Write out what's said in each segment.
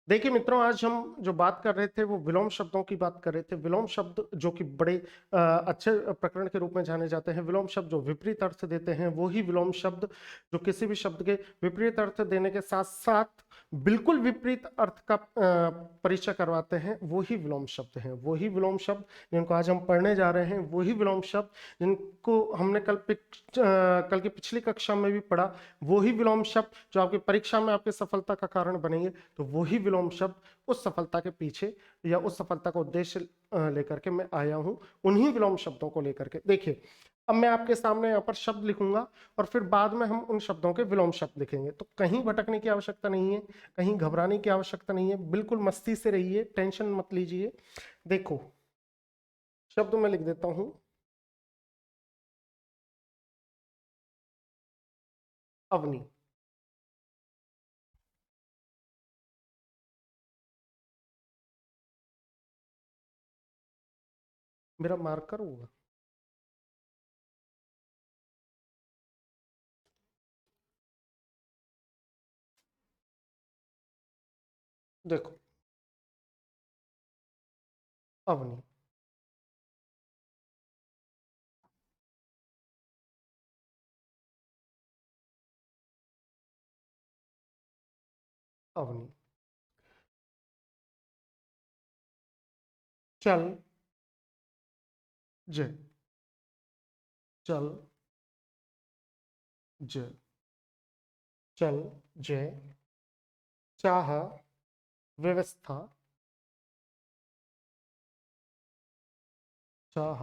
देखिए मित्रों, आज हम जो बात कर रहे थे वो विलोम शब्दों की बात कर रहे थे। विलोम शब्द जो कि बड़े अच्छे प्रकरण के रूप में जाने जाते हैं। विलोम शब्द जो विपरीत अर्थ देते हैं वो ही विलोम शब्द, जो किसी भी शब्द के विपरीत अर्थ देने के साथ साथ बिल्कुल विपरीत अर्थ का परिचय करवाते हैं, वो ही विलोम शब्द हैं। वो ही विलोम शब्द जिनको आज हम पढ़ने जा रहे हैं, वो ही विलोम शब्द जिनको हमने कल की पिछली कक्षा में भी पढ़ा। वो ही विलोम शब्द जो आपकी परीक्षा में आपकी सफलता का कारण बनेंगे। तो वो ही विलोम शब्द उस सफलता के पीछे या उस सफलता का उद्देश्य लेकर के मैं आया हूं, उन्हीं विलोम शब्दों को लेकर के। देखिए, अब मैं आपके सामने यहाँ पर शब्द लिखूंगा और फिर बाद में हम उन शब्दों के विलोम शब्द लिखेंगे। तो कहीं भटकने की आवश्यकता नहीं है, कहीं घबराने की आवश्यकता नहीं है, बिल्कुल मस्ती से रहिए, टेंशन मत लीजिए। देखो, शब्द मैं लिख देता हूं। अवनी। मेरा मार्कर होगा। देखो, अवनी। अवनी। चल। जय। चल। जय। चल। जय। चाह। व्यवस्था। चाह।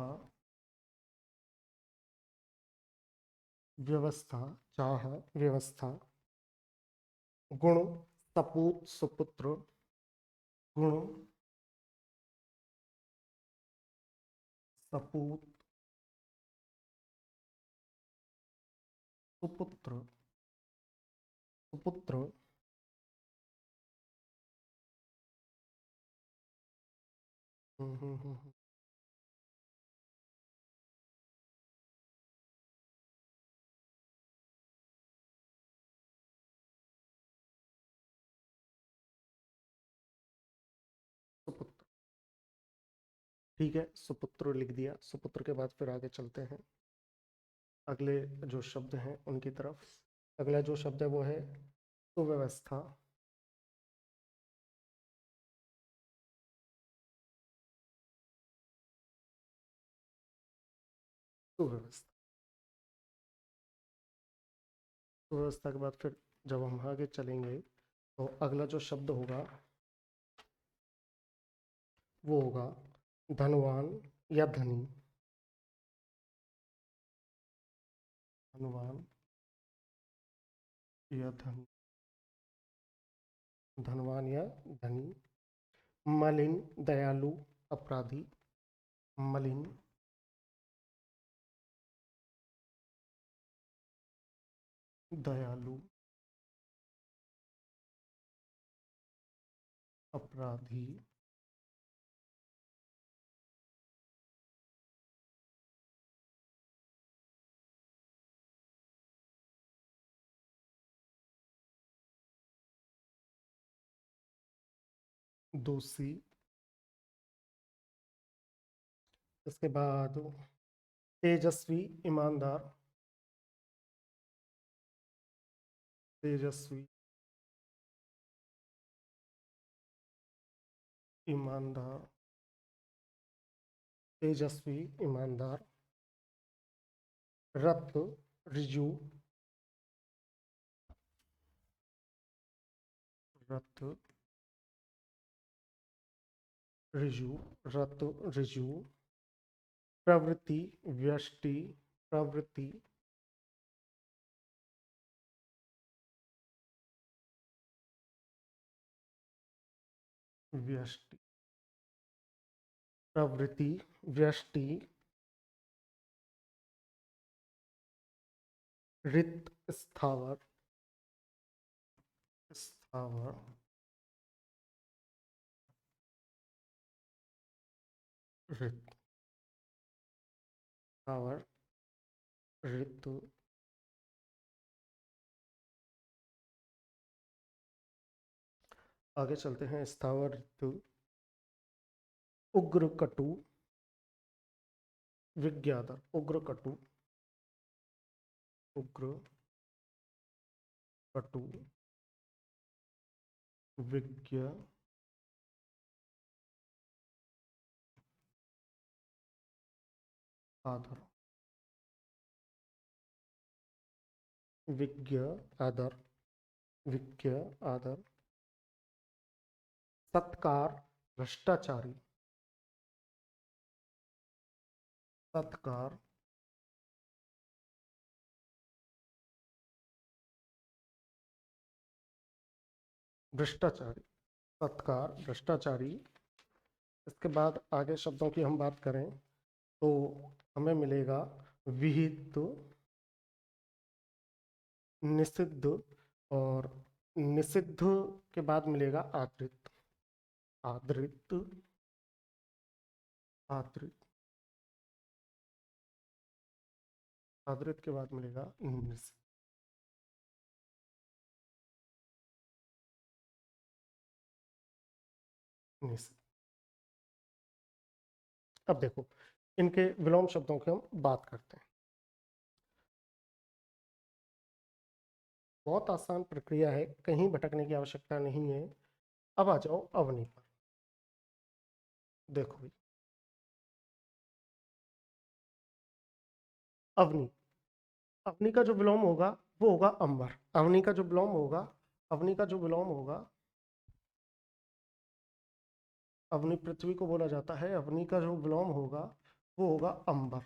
व्यवस्था। चाह। व्यवस्था। गुण। सपूत सुपुत्र। गुण। सपूत सुपुत्र। सुपुत्र। हम्म, हम्म, सुपुत्र। ठीक है, सुपुत्र लिख दिया। सुपुत्र के बाद फिर आगे चलते हैं अगले जो शब्द हैं उनकी तरफ। अगला जो शब्द है वो है सुव्यवस्था। सुव्यवस्था। सुव्यवस्था के बाद फिर जब हम आगे चलेंगे तो अगला जो शब्द होगा वो होगा धनवान या धनी। धनवान या धनी। धनवान या धनी। मलिन। दयालु। अपराधी। मलिन। दयालु। अपराधी। दोषी। इसके बाद तेजस्वी। ईमानदार। तेजस्वी। ईमानदार। तेजस्वी। ईमानदार। रत। ऋजु। रत। ऋजु। रत। ऋजु। प्रवृत्ति। व्यष्टि। प्रवृत्ति। व्यष्टि। प्रवृत्ति। व्यष्टि। रित। स्थावर। स्थावर। रित। स्थावर। ऋतु। आगे चलते हैं। स्थावर ऋतु, उग्र कटु, विज्ञाधर। उग्र कटु, उग्र कटु, विज्ञ आधर। विज्ञ आदर, विज्ञ आदर। सत्कार भ्रष्टाचारी, सत्कार भ्रष्टाचारी, सत्कार भ्रष्टाचारी। इसके बाद आगे शब्दों की हम बात करें तो हमें मिलेगा विहित, निषिद्ध, और निषिद्ध के बाद मिलेगा आदृत। आदृत, आदृत, आदृत के बाद मिलेगा निषिद्ध। निषिद्ध। अब देखो, इनके विलोम शब्दों की हम बात करते हैं। बहुत आसान प्रक्रिया है, कहीं भटकने की आवश्यकता नहीं है। अब आ जाओ अवनी पर। देखो भाई, अवनी, अवनी का जो विलोम होगा वो होगा अंबर। अवनी का जो विलोम होगा, अवनी का जो विलोम होगा, अवनी पृथ्वी को बोला जाता है। अवनी का जो विलोम होगा वो होगा अंबर।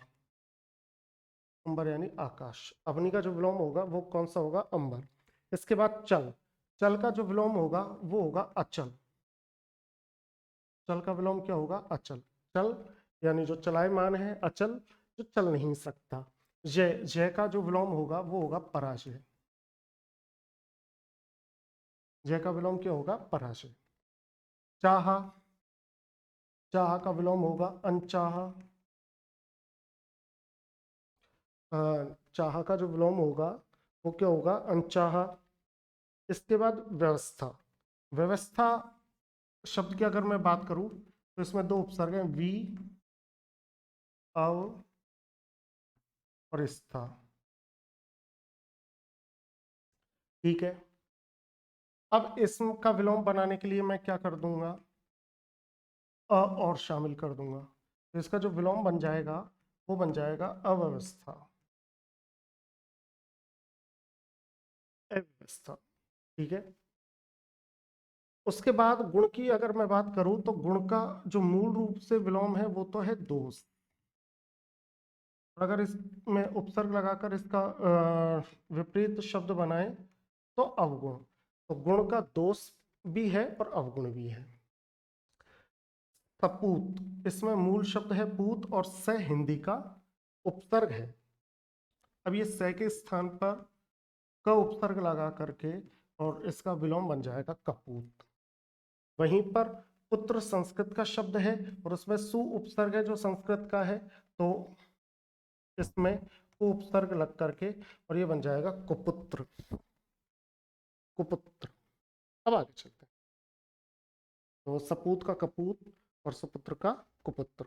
अंबर यानी आकाश। अवनी का जो विलोम होगा वो कौन सा होगा? अंबर। इसके बाद चल, चल का जो विलोम होगा वो होगा अचल। चल का विलोम क्या होगा? अचल। चल यानी जो चलायमान है, अचल जो चल नहीं सकता। जय, जय का जो विलोम होगा वो होगा पराजय। जय का विलोम क्या होगा? पराजय। चाह, चाह का विलोम होगा अनचाह। चाह का जो विलोम होगा वो क्या होगा? अनचाह। इसके बाद व्यवस्था। व्यवस्था शब्द की अगर मैं बात करूं तो इसमें दो उपसर्ग हैं, वी, अव और स्था। ठीक है। अब इसम का विलोम बनाने के लिए मैं क्या कर दूंगा? अ और शामिल कर दूंगा। तो इसका जो विलोम बन जाएगा वो बन जाएगा अव्यवस्था। अव्यवस्था। ठीक है। उसके बाद गुण की अगर मैं बात करूं तो गुण का जो मूल रूप से विलोम है वो तो है दोष। अगर इसमें उपसर्ग लगाकर इसका विपरीत शब्द बनाएं तो अवगुण। तो गुण का दोष भी है और अवगुण भी है। सपूत, इसमें मूल शब्द है पूत और स हिंदी का उपसर्ग है। अब ये स के स्थान पर क उपसर्ग लगा करके और इसका विलोम बन जाएगा कपूत। वहीं पर पुत्र संस्कृत का शब्द है और उसमें सु उपसर्ग है जो संस्कृत का है, तो इसमें उपसर्ग लग करके और ये बन जाएगा कुपुत्र। कुपुत्र। अब आगे चलते हैं। तो सपूत का कपूत और सुपुत्र का कुपुत्र।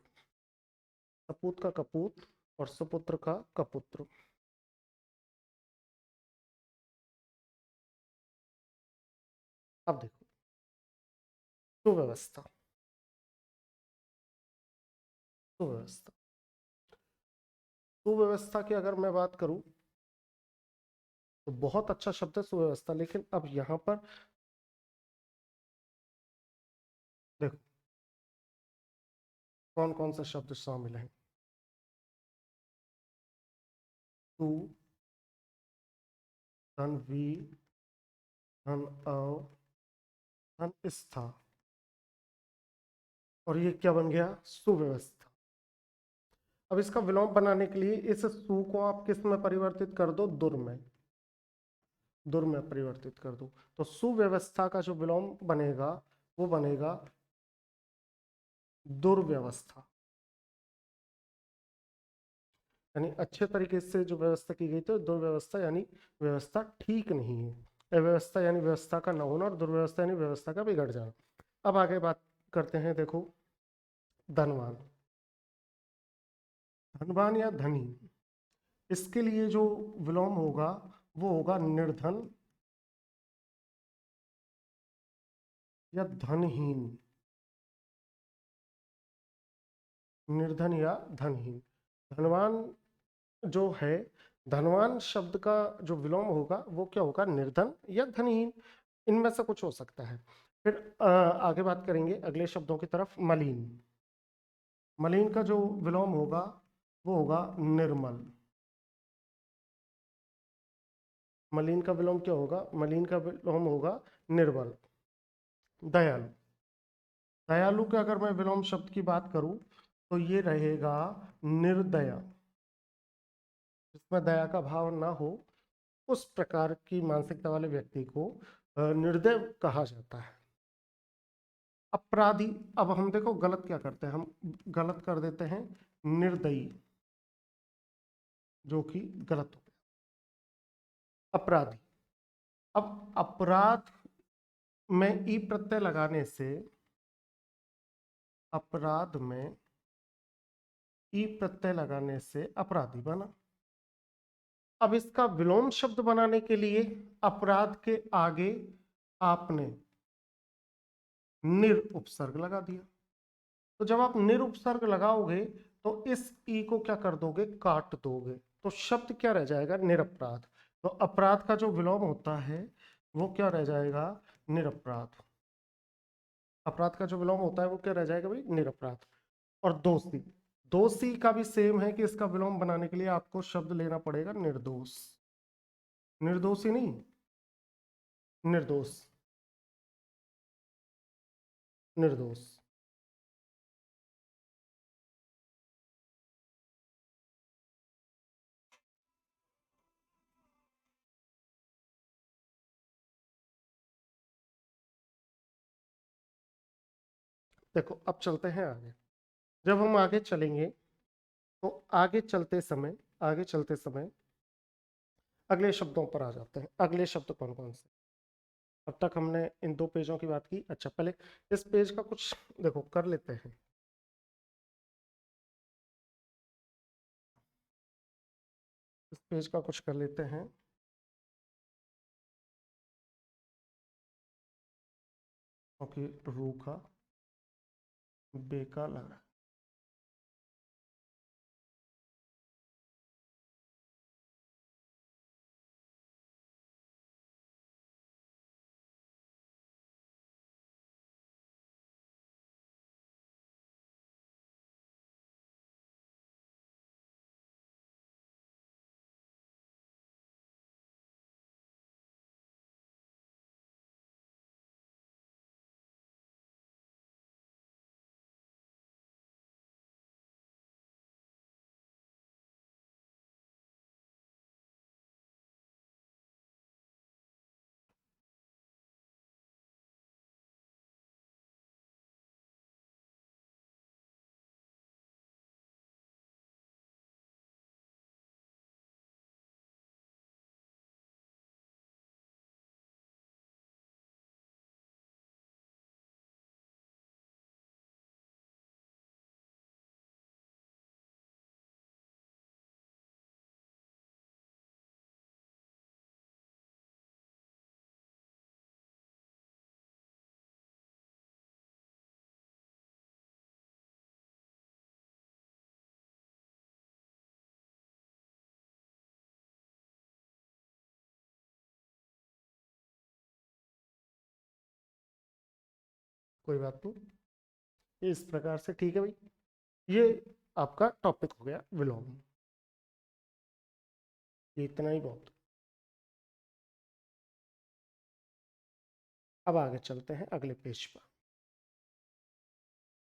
सपूत का कपूत और सुपुत्र का कपुत्र। अब देखो, सुव्यवस्था। सुव्यवस्था, सुव्यवस्था की अगर मैं बात करूं तो बहुत अच्छा शब्द है सुव्यवस्था। लेकिन अब यहां पर देखो कौन कौन से शब्द शामिल हैं। सु, धन वी, धन अव, धन स्था, और ये क्या बन गया? सुव्यवस्था। अब इसका विलोम बनाने के लिए इस सु को आप किस में परिवर्तित कर दो? दुर में। दुर में परिवर्तित कर दो तो सुव्यवस्था का जो विलोम बनेगा वो बनेगा दुर्व्यवस्था। यानी अच्छे तरीके से जो व्यवस्था की गई थी, दुर्व्यवस्था यानी व्यवस्था ठीक नहीं है। अव्यवस्था यानी व्यवस्था का न होना, और दुर्व्यवस्था यानी व्यवस्था का बिगड़ जाना। अब आगे बात करते हैं, देखो धनवान। धनवान या धनी, इसके लिए जो विलोम होगा वो होगा निर्धन या धनहीन। निर्धन या धनहीन। धनवान जो है, धनवान शब्द का जो विलोम होगा वो क्या होगा, निर्धन या धनहीन, इनमें से कुछ हो सकता है। फिर आगे बात करेंगे अगले शब्दों की तरफ। मलिन। मलिन का जो विलोम होगा वो होगा निर्मल। मलिन का विलोम क्या होगा, मलिन का विलोम होगा निर्मल। दयालु। दयालु का अगर मैं विलोम शब्द की बात करूं तो ये रहेगा निर्दया। जिसमें दया का भाव ना हो, उस प्रकार की मानसिकता वाले व्यक्ति को निर्दय कहा जाता है। अपराधी। अब हम देखो गलत क्या करते हैं, हम गलत कर देते हैं निर्दयी, जो कि गलत हो गया। अपराधी। अब अपराध में ई प्रत्यय लगाने से, अपराध में ई प्रत्यय लगाने से अपराधी बना। अब इसका विलोम शब्द बनाने के लिए अपराध के आगे आपने निर उपसर्ग लगा दिया। तो जब आप निर उपसर्ग लगाओगे तो इस ई को क्या कर दोगे, काट दोगे, तो शब्द क्या रह जाएगा, निरपराध। तो अपराध का जो विलोम होता है वो क्या रह जाएगा, निरपराध। अपराध का जो विलोम होता है वो क्या रह जाएगा भाई, निरपराध। और दोषी। दोषी का भी सेम है कि इसका विलोम बनाने के लिए आपको शब्द लेना पड़ेगा निर्दोष। निर्दोषी नहीं, निर्दोष। निर्दोष। देखो अब चलते हैं आगे। जब हम आगे चलेंगे तो आगे चलते समय, आगे चलते समय अगले शब्दों पर आ जाते हैं। अगले शब्द कौन कौन से। अब तक हमने इन दो पेजों की बात की। अच्छा, पहले इस पेज का कुछ देखो कर लेते हैं। इस पेज का कुछ कर लेते हैं। क्योंकि रूखा बेका लगा। कोई बात नहीं, ये इस प्रकार से ठीक है भाई। ये आपका टॉपिक हो गया विलोम। ये इतना ही बहुत। अब आगे चलते हैं अगले पेज पर।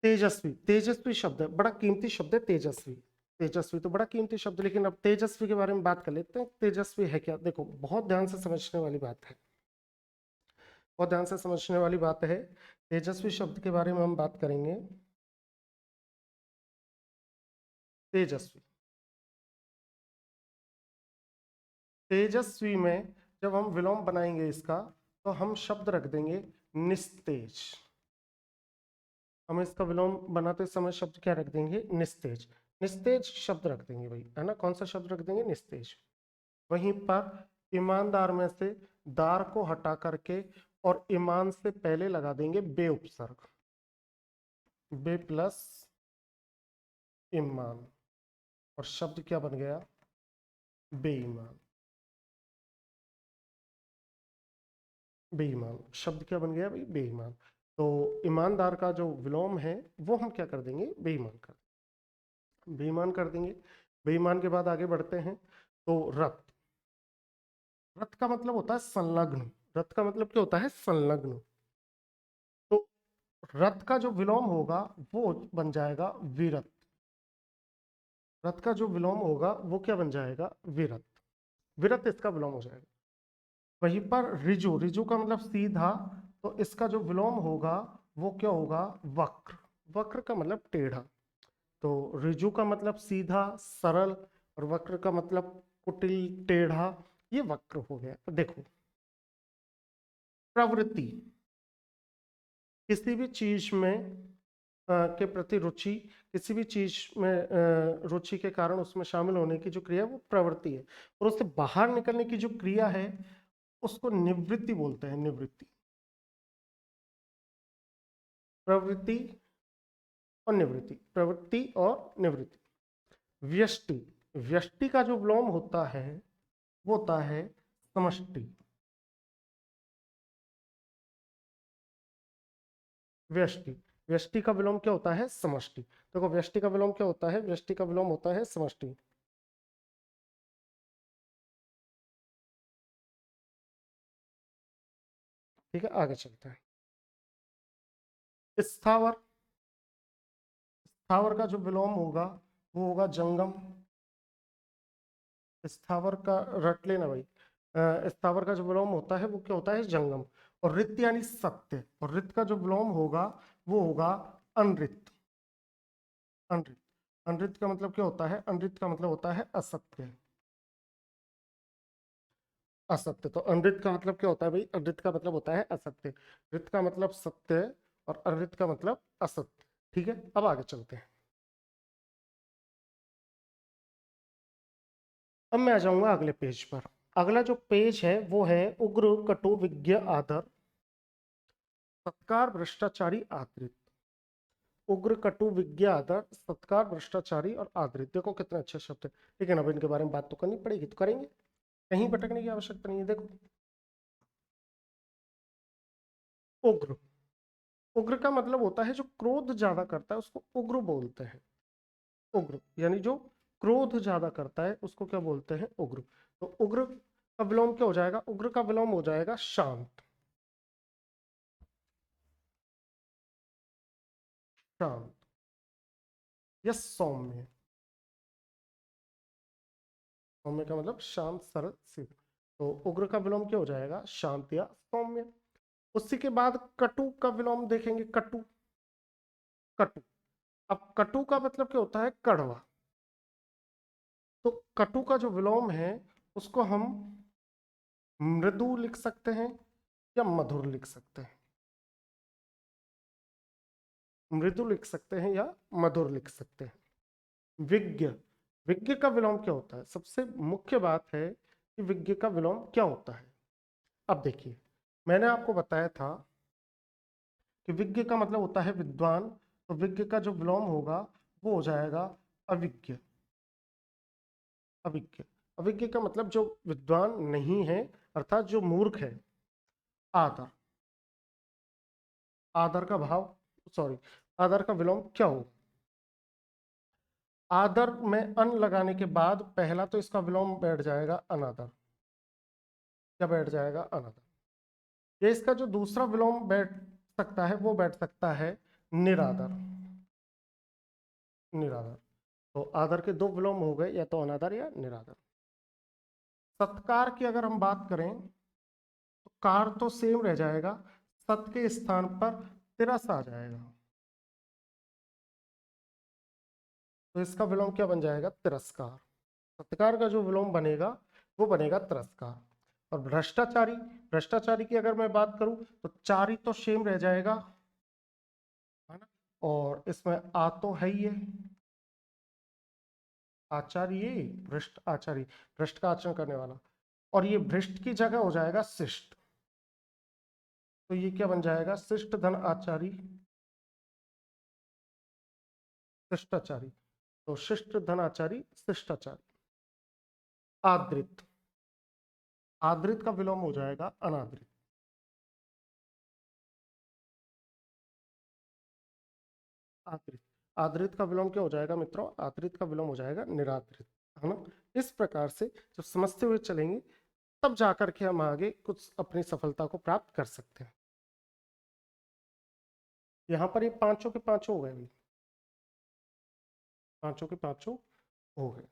तेजस्वी। तेजस्वी शब्द है, बड़ा कीमती शब्द है तेजस्वी। तेजस्वी तो बड़ा कीमती शब्द, लेकिन अब तेजस्वी के बारे में बात कर लेते हैं। तेजस्वी है क्या, देखो बहुत ध्यान से समझने वाली बात है, बहुत ध्यान से समझने वाली बात है। तेजस्वी शब्द के बारे में हम बात करेंगे। तेजस्वी, तेजस्वी में जब हम विलोम बनाएंगे इसका तो हम शब्द रख देंगे निस्तेज। हम इसका विलोम बनाते समय शब्द क्या रख देंगे? निस्तेज। निस्तेज शब्द रख देंगे भाई, है ना। कौन सा शब्द रख देंगे? निस्तेज। वहीं पर ईमानदार में से दार को हटा करके और ईमान से पहले लगा देंगे बे उपसर्ग, बे प्लस ईमान, और शब्द क्या बन गया? बेईमान। बेईमान शब्द क्या बन गया भाई? बेईमान। तो ईमानदार का जो विलोम है वो हम क्या कर देंगे? बेईमान कर बेईमान कर देंगे। बेईमान के बाद आगे बढ़ते हैं। तो रत, रत का मतलब होता है संलग्न। रत का मतलब क्या होता है? संलग्न। तो रत का जो विलोम होगा वो बन जाएगा विरत। रत का जो विलोम होगा वो क्या बन जाएगा? विरत। विरत इसका विलोम हो जाएगा। वहीं पर रिजु, रिजु का मतलब सीधा, तो इसका जो विलोम होगा वो क्या होगा? वक्र। वक्र का मतलब टेढ़ा। तो रिजु का मतलब सीधा सरल, और वक्र का मतलब कुटिल टेढ़ा, ये वक्र हो गया। तो देखो, प्रवृत्ति किसी भी चीज में के प्रति रुचि, किसी भी चीज में रुचि के कारण उसमें शामिल होने की जो क्रिया है वो प्रवृत्ति है। और उससे बाहर निकलने की जो क्रिया है उसको निवृत्ति बोलते हैं। निवृत्ति, प्रवृत्ति और निवृत्ति, प्रवृत्ति और निवृत्ति। व्यष्टि, व्यष्टि का जो विलोम होता है वो होता है समष्टि। व्यष्टि, व्यष्टि का विलोम क्या होता है? समष्टि। देखो, व्यष्टि का विलोम क्या होता है? व्यष्टि का विलोम होता है समष्टि। ठीक है, आगे चलते हैं। स्थावर, स्थावर का जो विलोम होगा वो होगा जंगम। स्थावर का रट लेना भाई। स्थावर का जो विलोम होता है वो क्या होता है? जंगम। और रित यानी सत्य, और रित का जो विलोम होगा वो होगा अनृत। अनृत, अनृत का मतलब क्या होता है? अनृत का मतलब होता है असत्य। असत्य, तो अनृत का मतलब क्या होता है भाई? अनृत का मतलब होता है असत्य। ऋत का मतलब सत्य और अनृत का मतलब असत्य। ठीक है, अब आगे चलते हैं। अब मैं आ जाऊंगा अगले पेज पर। अगला जो पेज है वो है उग्र कटु विज्ञ आदर सत्कार भ्रष्टाचारी आदृत। उग्र कटु विज्ञ आदर सत्कार भ्रष्टाचारी और आदृत। देखो कितने अच्छे शब्द है, लेकिन अब इनके बारे में बात तो करनी पड़ेगी, तो करेंगे, कहीं भटकने की आवश्यकता नहीं है। देखो, उग्र, उग्र का मतलब होता है जो क्रोध ज्यादा करता है उसको उग्र बोलते हैं। उग्र यानी जो क्रोध ज्यादा करता है उसको क्या बोलते हैं? उग्र। तो उग्र का विलोम क्या हो जाएगा? उग्र का विलोम हो जाएगा शांत। शांत या सौम्य। सौम्य का मतलब शांत सरल सीधा। तो उग्र का विलोम क्या हो जाएगा? शांत या सौम्य। उसी के बाद कटु का विलोम देखेंगे। कटु, कटु, अब कटु का मतलब क्या होता है? कड़वा। तो कटु का जो विलोम है उसको हम मृदु लिख सकते हैं या मधुर लिख सकते हैं। मृदु लिख सकते हैं या मधुर लिख सकते हैं। विज्ञ, विज्ञ का विलोम क्या होता है? सबसे मुख्य बात है कि विज्ञ का विलोम क्या होता है। अब देखिए, मैंने आपको बताया था कि विज्ञ का मतलब होता है विद्वान, तो विज्ञ का जो विलोम होगा वो हो जाएगा अविज्ञ। अविज्ञ, अविज्ञ का मतलब जो विद्वान नहीं है, अर्थात जो मूर्ख है। आदर, आदर का भाव, सॉरी, आदर का विलोम क्या होगा? आदर में अन लगाने के बाद पहला तो इसका विलोम बैठ जाएगा अनादर। क्या बैठ जाएगा? अनादर। ये इसका जो दूसरा विलोम बैठ सकता है वो बैठ सकता है निरादर। निरादर, तो आदर के दो विलोम हो गए, या तो अनादर या निरादर। सत्कार की अगर हम बात करें तो कार तो सेम रह जाएगा, सत के स्थान पर तिरस आ जाएगा, तो इसका विलोम क्या बन जाएगा? तिरस्कार। सत्कार का जो विलोम बनेगा वो बनेगा तिरस्कार। और भ्रष्टाचारी, भ्रष्टाचारी की अगर मैं बात करूं तो चारी तो सेम रह जाएगा, है ना। और इसमें आ तो है ही है, आचार्य, भ्रष्ट आचारी, भ्रष्ट का आचरण करने वाला। और ये भ्रष्ट की जगह हो जाएगा शिष्ट, तो ये क्या बन जाएगा, शिष्ट धन आचारी, शिष्टाचारी। तो शिष्ट धन आचारी, शिष्टाचारी। आदृत, आदृत का विलोम हो जाएगा अनादृत। आदृत, आदृत का विलोम क्या हो जाएगा मित्रों, आदृत का विलोम हो जाएगा निरादृत, है ना। इस प्रकार से जब समझते हुए चलेंगे तब जाकर के हम आगे कुछ अपनी सफलता को प्राप्त कर सकते हैं। यहाँ पर ये पांचों के पांचों हो गए भाई, पांचों के पांचों हो गए।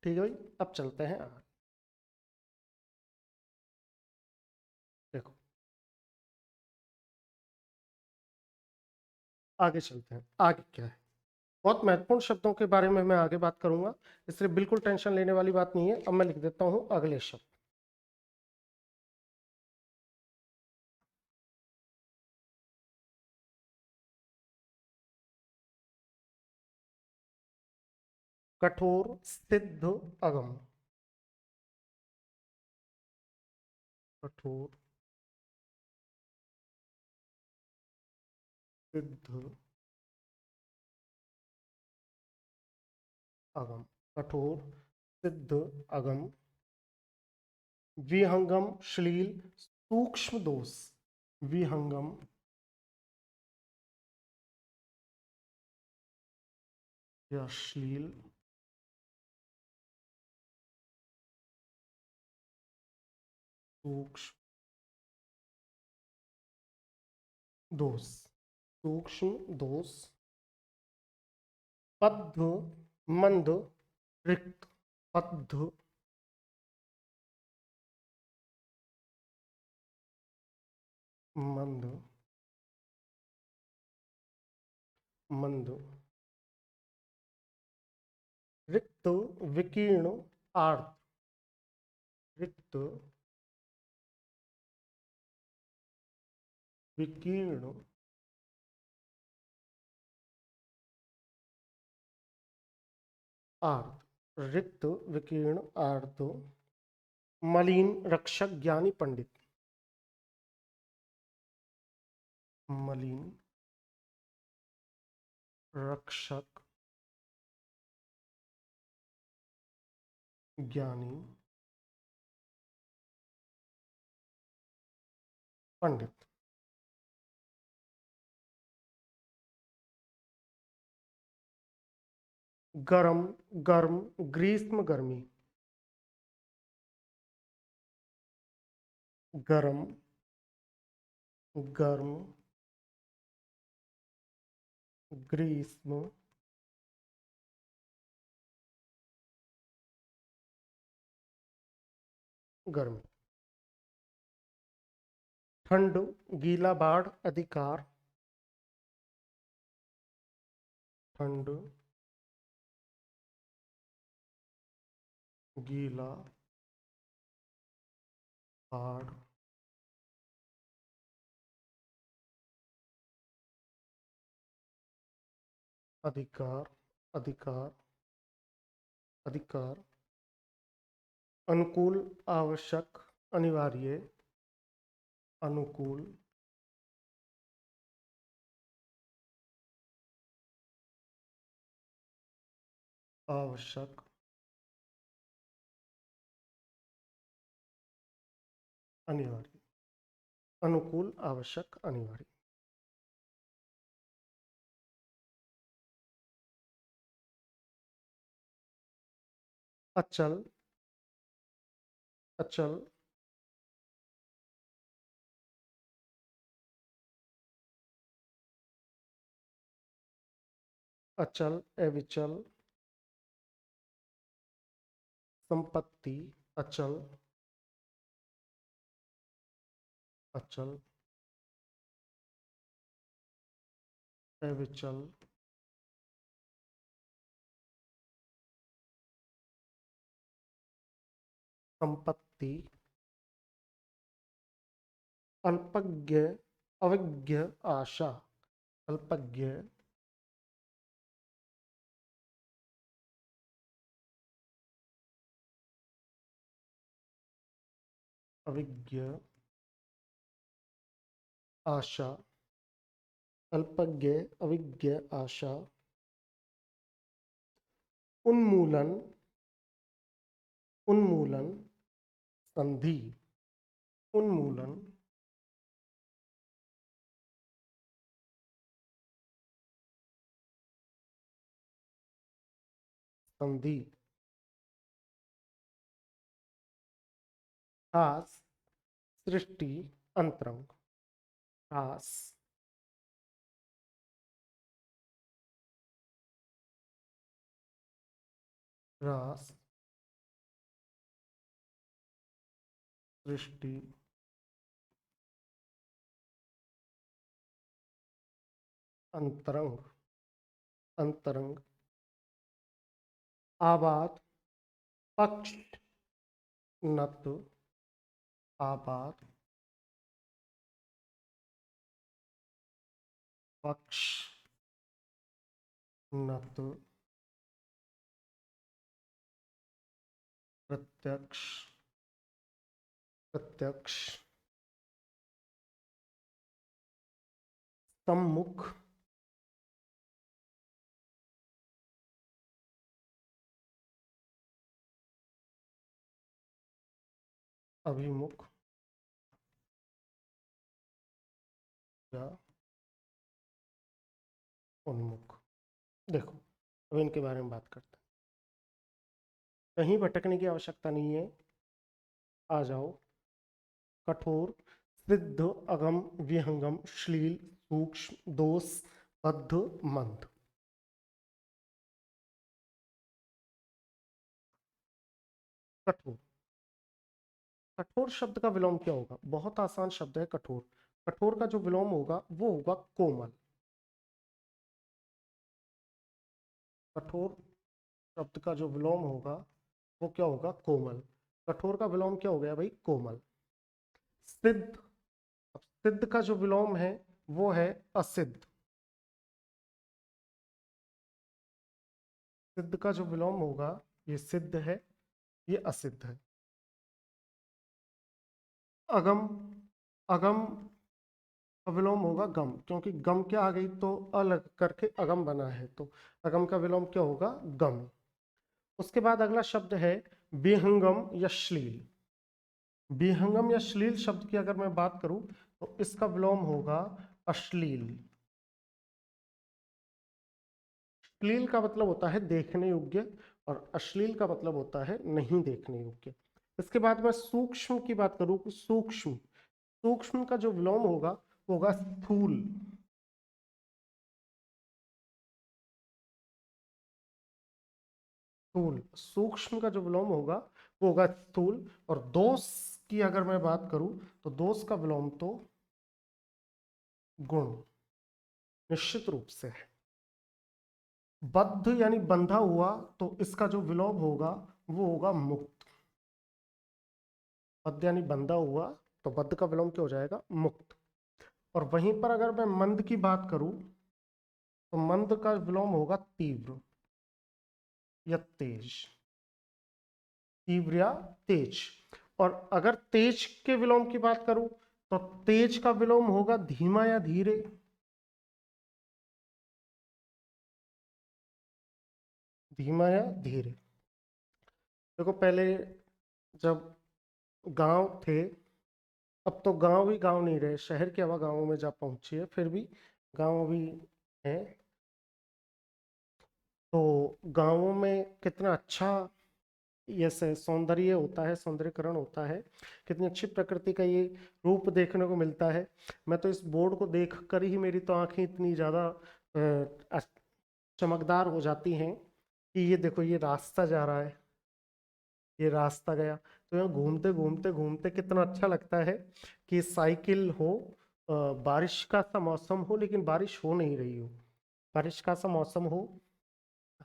ठीक है भाई, अब चलते हैं आगे। देखो, आगे चलते हैं, आगे क्या है। बहुत महत्वपूर्ण शब्दों के बारे में मैं आगे बात करूंगा, इसलिए बिल्कुल टेंशन लेने वाली बात नहीं है। अब मैं लिख देता हूं अगले शब्द। कठोर, सिद्ध, अगम। कठोर, सिद्ध, अगम। कठोर, सिद्ध, अगम। विहंगम, श्लील, सूक्ष्म दोष। विहंगम, या श्लील, सूक्ष्म दोष, सूक्ष्म दोष। बद्ध, मंद, रिक्त। बद्ध, मंद, मंद, रिक्त, विकीर्ण, आर्त। रिक्त, विकीर्ण, आर्त। रिक्त, विकीर्ण, आर्त। मलिन, रक्षक, ज्ञानी, पंडित। मलिन, रक्षक, ज्ञानी, पंडित। गरम, गर्म, ग्रीष्म, गर्मी। गरम, गर्म, ग्रीष्म, गर्मी। ठंड, गीला, बाढ़, अधिकार। ठंड, गीला, बाढ़, अधिकार, अधिकार, अधिकार। अनुकूल, आवश्यक, अनिवार्य। अनुकूल, आवश्यक, अनिवार्य, अनुकूल, आवश्यक, अनिवार्य। अचल, अचल, अचल, अविचल, संपत्ति, अचल, अचल, अविचल, संपत्ति, अल्पज्ञ, अविज्ञ, आशा, अल्पज्ञ, अविज्ञ, आशा, अल्पज्ञ, अविज्ञ, आशा, उन्मूलन, उन्मूलन, संधि, उन्मूलन, संधि, ह्रास, सृष्टि, अंतरंग, ह्रास, ह्रास, सृष्टि, अंतरंग, अंतरंग, आबाद, पक्ष, नत, आबाद, पक्ष, नत, प्रत्यक्ष, प्रत्यक्ष, सम्मुख, अभिमुख या उन्मुख। देखो, अब इनके बारे में बात करते हैं। कहीं भटकने की आवश्यकता नहीं है, आ जाओ। कठोर, सिद्ध, अगम, विहंगम, श्लील, सूक्ष्म, दोष, बद्ध, मंद। कठोर, कठोर शब्द का विलोम क्या होगा? बहुत आसान शब्द है कठोर। कठोर का जो विलोम होगा वो होगा कोमल। कठोर शब्द का जो विलोम होगा वो क्या होगा? कोमल। कठोर का विलोम क्या हो गया भाई? कोमल। सिद्ध, अब सिद्ध का जो विलोम है वो है असिद्ध। सिद्ध का जो विलोम होगा ये सिद्ध है, ये असिद्ध है। अगम, अगम का विलोम होगा गम, क्योंकि गम क्या आ गई तो अलग करके अगम बना है, तो अगम का विलोम क्या होगा? गम। उसके बाद अगला शब्द है विहंगम या श्लील। विहंगम या श्लील शब्द की अगर मैं बात करूं तो इसका विलोम होगा अश्लील। श्लील का मतलब होता है देखने योग्य और अश्लील का मतलब होता है नहीं देखने योग्य। इसके बाद मैं सूक्ष्म की बात करूं, सूक्ष्म, सूक्ष्म का जो विलोम होगा वो होगा स्थूल। स्थूल, सूक्ष्म का जो विलोम होगा वो होगा स्थूल। और दोष की अगर मैं बात करूं तो दोष का विलोम तो गुण, निश्चित रूप से है। बद्ध यानी बंधा हुआ, तो इसका जो विलोम होगा वो होगा मुक्त। बद्ध यानी बंधा हुआ, तो बद्ध का विलोम क्या हो जाएगा? मुक्त। और वहीं पर अगर मैं मंद की बात करूं तो मंद का विलोम होगा तीव्र या तेज। तीव्र या तेज। और अगर तेज के विलोम की बात करूं तो तेज का विलोम होगा धीमा या धीरे। धीमा या धीरे। देखो पहले जब गांव थे, अब तो गांव ही गांव नहीं रहे, शहर की हवा गांवों में जा पहुंची है, फिर भी गांव भी है। तो गांवों में कितना अच्छा ये सौंदर्य होता है, सौंदर्यकरण होता है, कितनी अच्छी प्रकृति का ये रूप देखने को मिलता है। मैं तो इस बोर्ड को देख कर ही मेरी तो आंखें इतनी ज़्यादा चमकदार हो जाती हैं कि ये देखो ये रास्ता जा रहा है, ये रास्ता गया, तो यहाँ घूमते घूमते घूमते कितना अच्छा लगता है कि साइकिल हो, बारिश का सा मौसम हो लेकिन बारिश हो नहीं रही हो, बारिश का सा मौसम हो,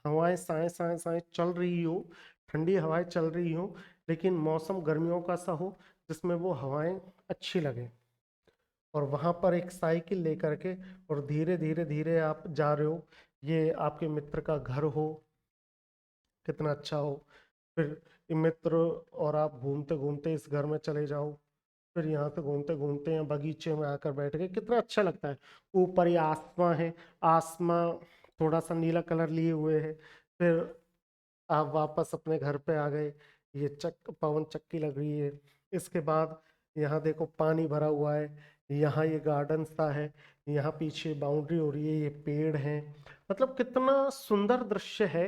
हवाएं साए साए साए चल रही हो, ठंडी हवाएं चल रही हो, लेकिन मौसम गर्मियों का सा हो जिसमें वो हवाएं अच्छी लगे, और वहां पर एक साइकिल लेकर के और धीरे धीरे धीरे आप जा रहे हो, ये आपके मित्र का घर हो, कितना अच्छा हो, फिर ये मित्र और आप घूमते घूमते इस घर में चले जाओ, फिर यहाँ से घूमते घूमते यहाँ बगीचे में आकर बैठ गए, कितना अच्छा लगता है। ऊपर ये आसमां है, आसमां थोड़ा सा नीला कलर लिए हुए है, फिर आप वापस अपने घर पे आ गए, ये पवन चक्की लग रही है, इसके बाद यहाँ देखो पानी भरा हुआ है, यहाँ ये गार्डन सा है, यहाँ पीछे बाउंड्री हो रही है, ये पेड़ हैं, मतलब कितना सुंदर दृश्य है,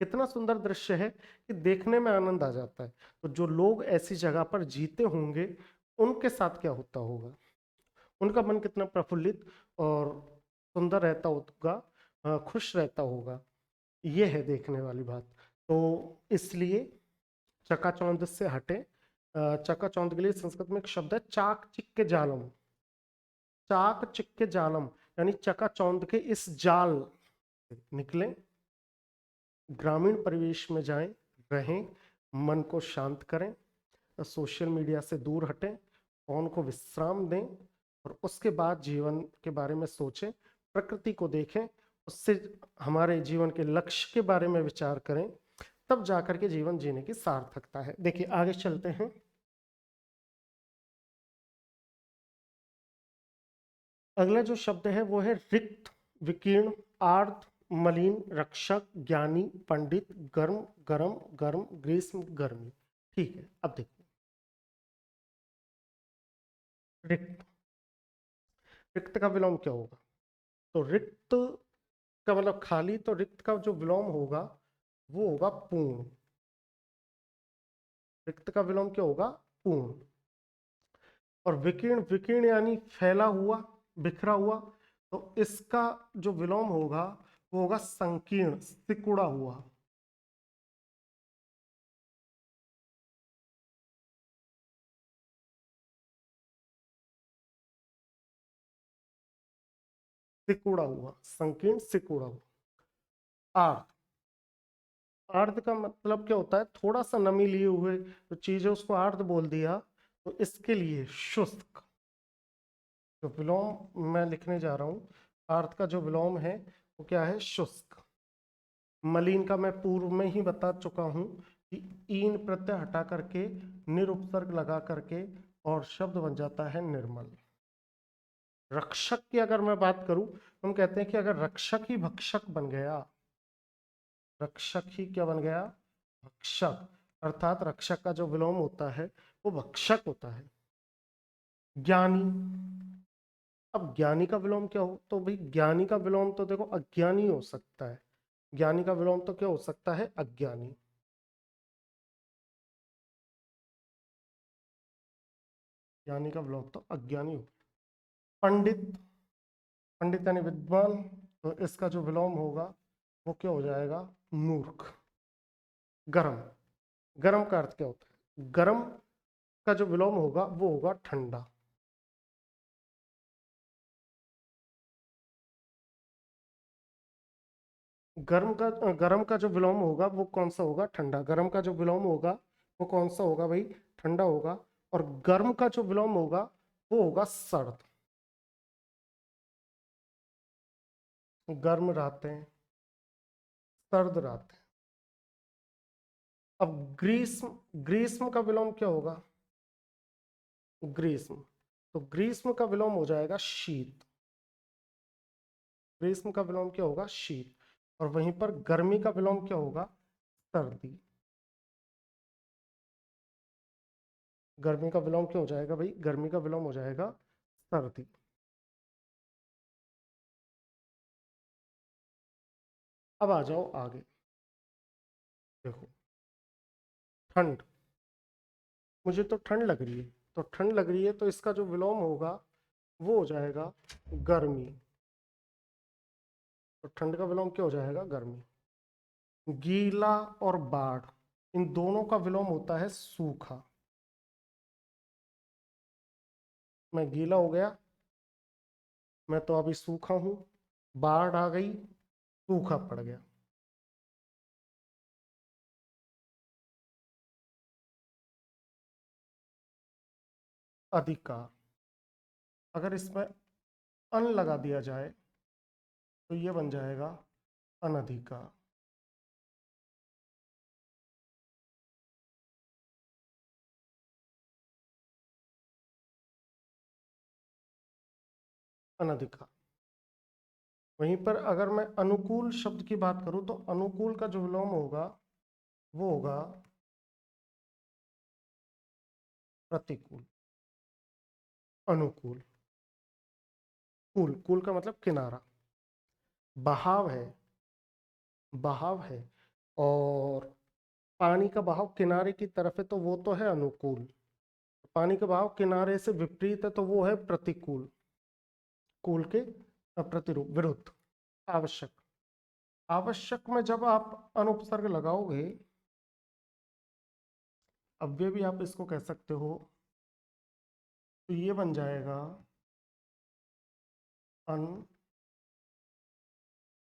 कितना सुंदर दृश्य है कि देखने में आनंद आ जाता है। तो जो लोग ऐसी जगह पर जीते होंगे उनके साथ क्या होता होगा, उनका मन कितना प्रफुल्लित और सुंदर रहता होगा, खुश रहता होगा, ये है देखने वाली बात। तो इसलिए चकाचौंध से हटे, चकाचौंध के लिए संस्कृत में एक शब्द है चाक चिक्के जालम, चाक चिक्के जालम, यानी चकाचौंध के इस जाल निकलें, ग्रामीण परिवेश में जाएं, रहें, मन को शांत करें, सोशल मीडिया से दूर हटें, फोन को विश्राम दें, और उसके बाद जीवन के बारे में सोचें, प्रकृति को देखें, उससे हमारे जीवन के लक्ष्य के बारे में विचार करें, तब जाकर के जीवन जीने की सार्थकता है। देखिए आगे चलते हैं। अगला जो शब्द है वो है रिक्त, विकीर्ण, आर्द्र, मलिन, रक्षक, ज्ञानी, पंडित, गर्म, गरम, गर्म, ग्रीष्म, गर्मी। ठीक है, अब देखो रिक्त, रिक्त का विलोम क्या होगा? तो रिक्त का मतलब खाली, तो रिक्त का जो विलोम होगा वो होगा पूर्ण, रिक्त का विलोम क्या होगा? पूर्ण। और विकीर्ण, विकीर्ण यानी फैला हुआ, बिखरा हुआ, तो इसका जो विलोम होगा वो होगा संकीर्ण, सिकुड़ा हुआ। सिकुड़ा हुआ, संकीर्ण, सिकुड़ा हुआ। आर्द्र, आर्द्र का मतलब क्या होता है? थोड़ा सा नमी लिए हुए जो चीज है उसको आर्द्र बोल दिया। तो इसके लिए शुष्क, जो विलोम मैं लिखने जा रहा हूँ, आर्द्र का जो विलोम है वो क्या है? शुष्क। मलिन का मैं पूर्व में ही बता चुका हूं कि ईन प्रत्यय हटा करके निरुपसर्ग लगा करके और शब्द बन जाता है निर्मल। रक्षक की अगर मैं बात करूं, हम कहते हैं कि अगर रक्षक ही भक्षक बन गया, रक्षक ही क्या बन गया? भक्षक, अर्थात रक्षक का जो विलोम होता है वो भक्षक होता है। ज्ञानी, अब ज्ञानी का विलोम क्या हो? तो भाई ज्ञानी का विलोम तो देखो अज्ञानी हो सकता है, ज्ञानी का विलोम तो क्या हो सकता है? अज्ञानी। ज्ञानी का विलोम तो अज्ञानी हो। पंडित, पंडित यानी विद्वान, तो इसका जो विलोम होगा वो क्या हो जाएगा? मूर्ख। गरम, गरम का अर्थ क्या होता है? गरम का जो विलोम होगा वो होगा ठंडा। गर्म का जो विलोम होगा वो कौन सा होगा? ठंडा। गर्म का जो विलोम होगा वो कौन सा होगा भाई? ठंडा होगा। और गर्म का जो विलोम होगा वो होगा सर्द। गर्म रहते हैं, सर्द रहते हैं। अब ग्रीष्म, ग्रीष्म का विलोम क्या होगा? ग्रीष्म, तो ग्रीष्म का विलोम हो जाएगा शीत। ग्रीष्म का विलोम क्या होगा? शीत। और वहीं पर गर्मी का विलोम क्या होगा? सर्दी। गर्मी का विलोम क्या हो जाएगा भाई? गर्मी का विलोम हो जाएगा सर्दी। अब आ जाओ आगे। देखो, ठंड। मुझे तो ठंड लग रही है, तो ठंड लग रही है तो इसका जो विलोम होगा वो हो जाएगा गर्मी। तो ठंड का विलोम क्या हो जाएगा? गर्मी। गीला और बाढ़, इन दोनों का विलोम होता है सूखा। मैं गीला हो गया, मैं तो अभी सूखा हूं। बाढ़ आ गई, सूखा पड़ गया। अधिकार। अगर इसमें अन लगा दिया जाए तो ये बन जाएगा अनधिकार। अनधिकार। वहीं पर अगर मैं अनुकूल शब्द की बात करूं तो अनुकूल का जो विलोम होगा वो होगा प्रतिकूल। अनुकूल। कूल, कूल का मतलब किनारा। बहाव है, बहाव है, और पानी का बहाव किनारे की तरफ है तो वो तो है अनुकूल। पानी का बहाव किनारे से विपरीत है तो वो है प्रतिकूल। कूल के प्रतिरूप, विरुद्ध। आवश्यक। आवश्यक में जब आप अनुपसर्ग लगाओगे, अव्यय भी आप इसको कह सकते हो, तो ये बन जाएगा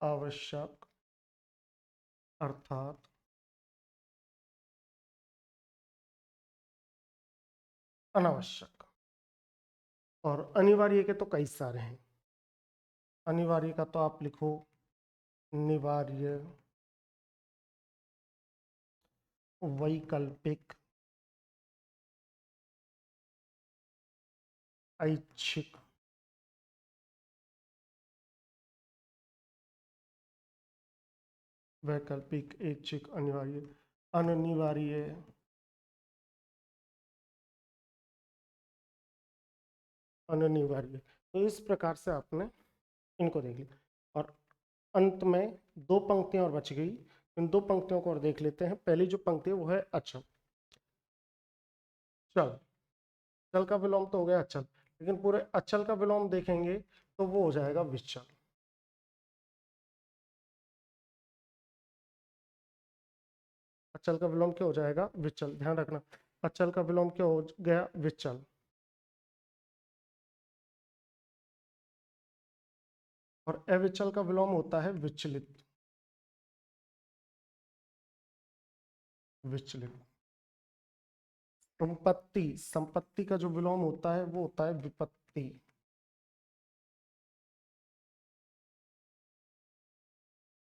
अनावश्यक, अर्थात अनावश्यक। और अनिवार्य के तो कई सारे हैं। अनिवार्य का तो आप लिखो निवार्य, वैकल्पिक, ऐच्छिक, वैकल्पिक, ऐच्छिक, अनिवार्य, अनिवार्य, अनिवार्य। तो इस प्रकार से आपने इनको देख लिया। और अंत में दो पंक्तियां और बच गई। इन दो पंक्तियों को और देख लेते हैं। पहली जो पंक्ति है वो है अचल। चल, चल का विलोम तो हो गया अचल, लेकिन पूरे अचल का विलोम देखेंगे तो वो हो जाएगा विचल। अचल का विलोम क्या हो जाएगा? विचल। ध्यान रखना, अचल का विलोम क्या हो गया? विचल। और अविचल का विलोम होता है विचलित। विचलित। संपत्ति, संपत्ति का जो विलोम होता है वो होता है विपत्ति।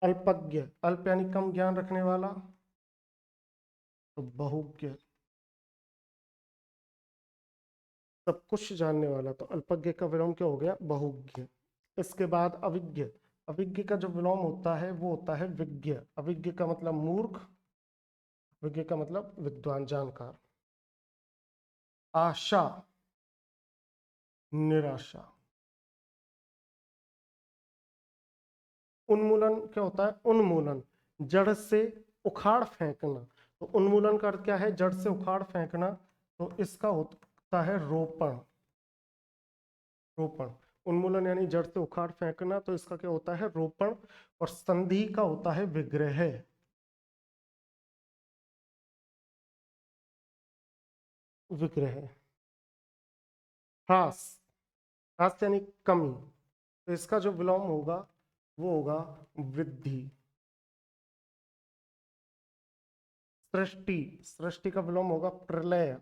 अल्पज्ञ, अल्प यानी कम ज्ञान रखने वाला, तो बहुज्ञ, सब कुछ जानने वाला, तो अल्पज्ञ का विलोम क्या हो गया? बहुज्ञ। इसके बाद अविज्ञ। अविज्ञ का जो विलोम होता है वो होता है विज्ञ। अविज्ञ का मतलब मूर्ख, विज्ञ का मतलब विद्वान, जानकार। आशा, निराशा। उन्मूलन क्या होता है? उन्मूलन, जड़ से उखाड़ फेंकना। तो उन्मूलन का अर्थ क्या है? जड़ से उखाड़ फेंकना। तो इसका होता है रोपण। रोपण। उन्मूलन यानी जड़ से उखाड़ फेंकना, तो इसका क्या होता है? रोपण। और संधि का होता है विग्रह। विग्रह। ह्रास, ह्रास यानी कमी, तो इसका जो विलोम होगा वो होगा वृद्धि। सृष्टि, सृष्टि का विलोम होगा प्रलय।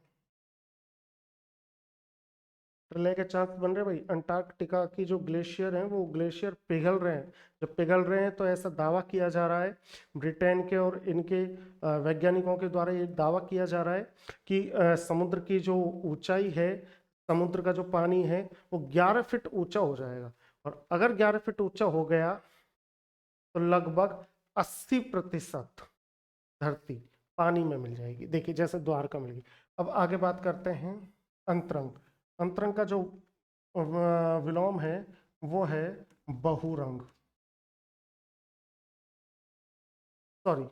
प्रलय के चांस बन रहे भाई। अंटार्कटिका की जो ग्लेशियर हैं वो ग्लेशियर पिघल रहे हैं। जब पिघल रहे हैं तो ऐसा दावा किया जा रहा है, ब्रिटेन के और इनके वैज्ञानिकों के द्वारा ये दावा किया जा रहा है कि समुद्र की जो ऊंचाई है, समुद्र का जो पानी है वो 11 फीट ऊंचा हो जाएगा। और अगर 11 फीट ऊंचा हो गया तो लगभग 80% धरती पानी में मिल जाएगी। देखिए जैसे द्वारका मिल गई। अब आगे बात करते हैं अंतरंग। अंतरंग का जो विलोम है वो है बहुरंग, सॉरी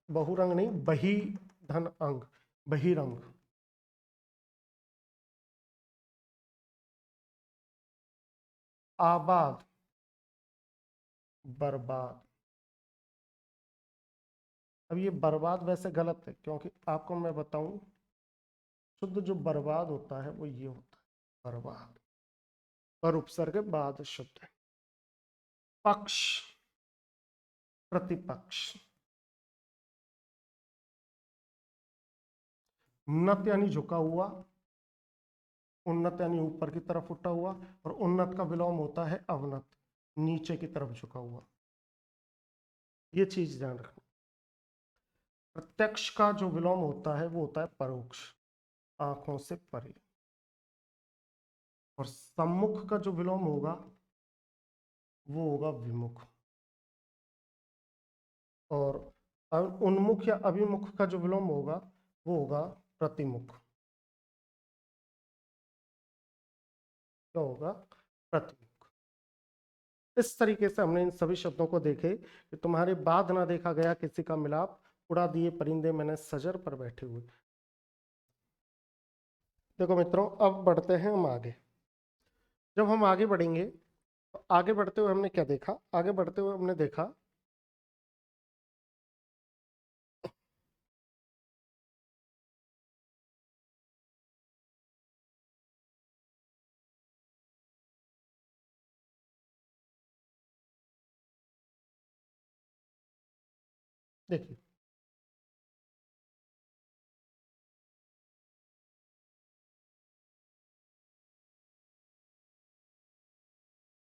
बहुरंग नहीं, बही धन अंग, बहिरंग। आबाद, बर्बाद। अब ये बर्बाद वैसे गलत है, क्योंकि आपको मैं बताऊं शुद्ध जो बर्बाद होता है वो ये होता है बर्बाद, पर उपसर्ग बाद शुद्ध है। पक्ष, प्रतिपक्ष। उन्नत यानी झुका हुआ, उन्नत यानी ऊपर की तरफ उठा हुआ, और उन्नत का विलोम होता है अवनत, नीचे की तरफ झुका हुआ। ये चीज ध्यान रखना। प्रत्यक्ष का जो विलोम होता है वो होता है परोक्ष, आंखों से परे। और सम्मुख का जो विलोम होगा वो होगा विमुख। और उन्मुख या अभिमुख का जो विलोम होगा वो होगा प्रतिमुख। क्या होगा? प्रतिमुख। इस तरीके से हमने इन सभी शब्दों को देखे कि तुम्हारे बाद ना देखा गया किसी का मिलाप, उड़ा दिए परिंदे मैंने सजर पर बैठे हुए। देखो मित्रों, अब बढ़ते हैं हम आगे। जब हम आगे बढ़ेंगे तो आगे बढ़ते हुए हमने क्या देखा? आगे बढ़ते हुए हमने देखा देखिए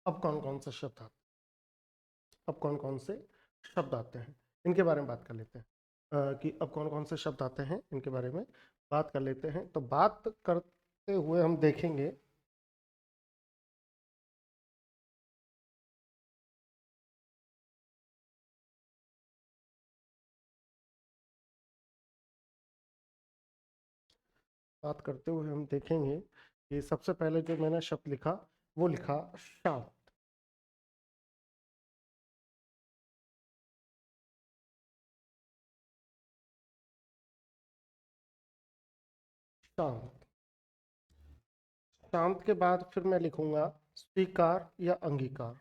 अब कौन कौन से शब्द आते अब कौन कौन से शब्द आते हैं इनके बारे में बात कर लेते हैं। कि अब कौन कौन से शब्द आते हैं इनके बारे में बात कर लेते हैं। तो बात करते हुए हम देखेंगे बात करते हुए हम देखेंगे कि सबसे पहले जो मैंने शब्द लिखा वो लिखा शांत। शांत। शांत के बाद फिर मैं लिखूंगा स्वीकार या अंगीकार।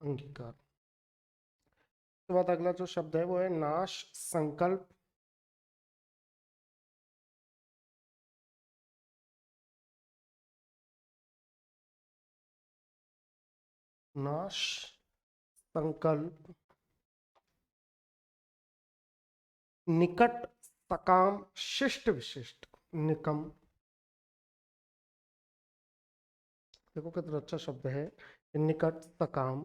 अंगीकार के बाद अगला जो शब्द है वो है नाश, संकल्प। नाश, संकल्प, निकट, सकाम, शिष्ट विशिष्ट, निकम। देखो कितना अच्छा शब्द है, निकट, सकाम,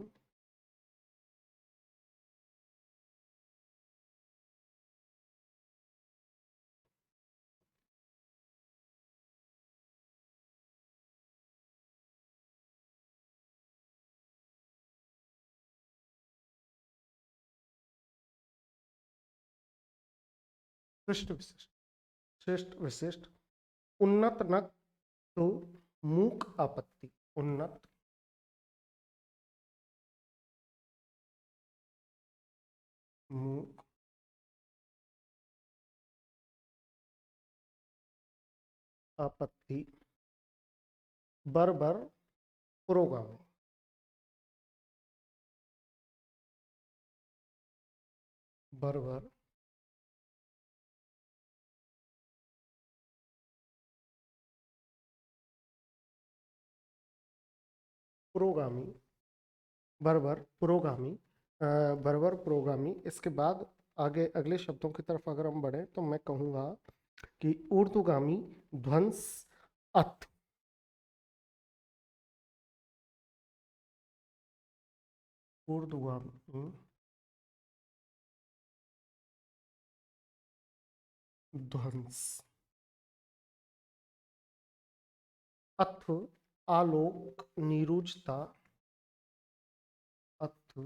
शिष्ट विशिष्ट, शिष्ट विशिष्ट। उन्नत न तो मूक आपत्ति, उन्नत, मूक, आपत्ति। बर्बर, पुरोगामी, बर्बर, पुरोगामी, बर्बर, पुरोगामी, बर्बर, पुरोगामी। इसके बाद आगे अगले शब्दों की तरफ अगर हम बढ़े तो मैं कहूंगा कि ऊर्ध्वगामी, ध्वंस, अथ। ऊर्ध्वगामी ध्वंस। अथ आलोक नीरुजता। अथ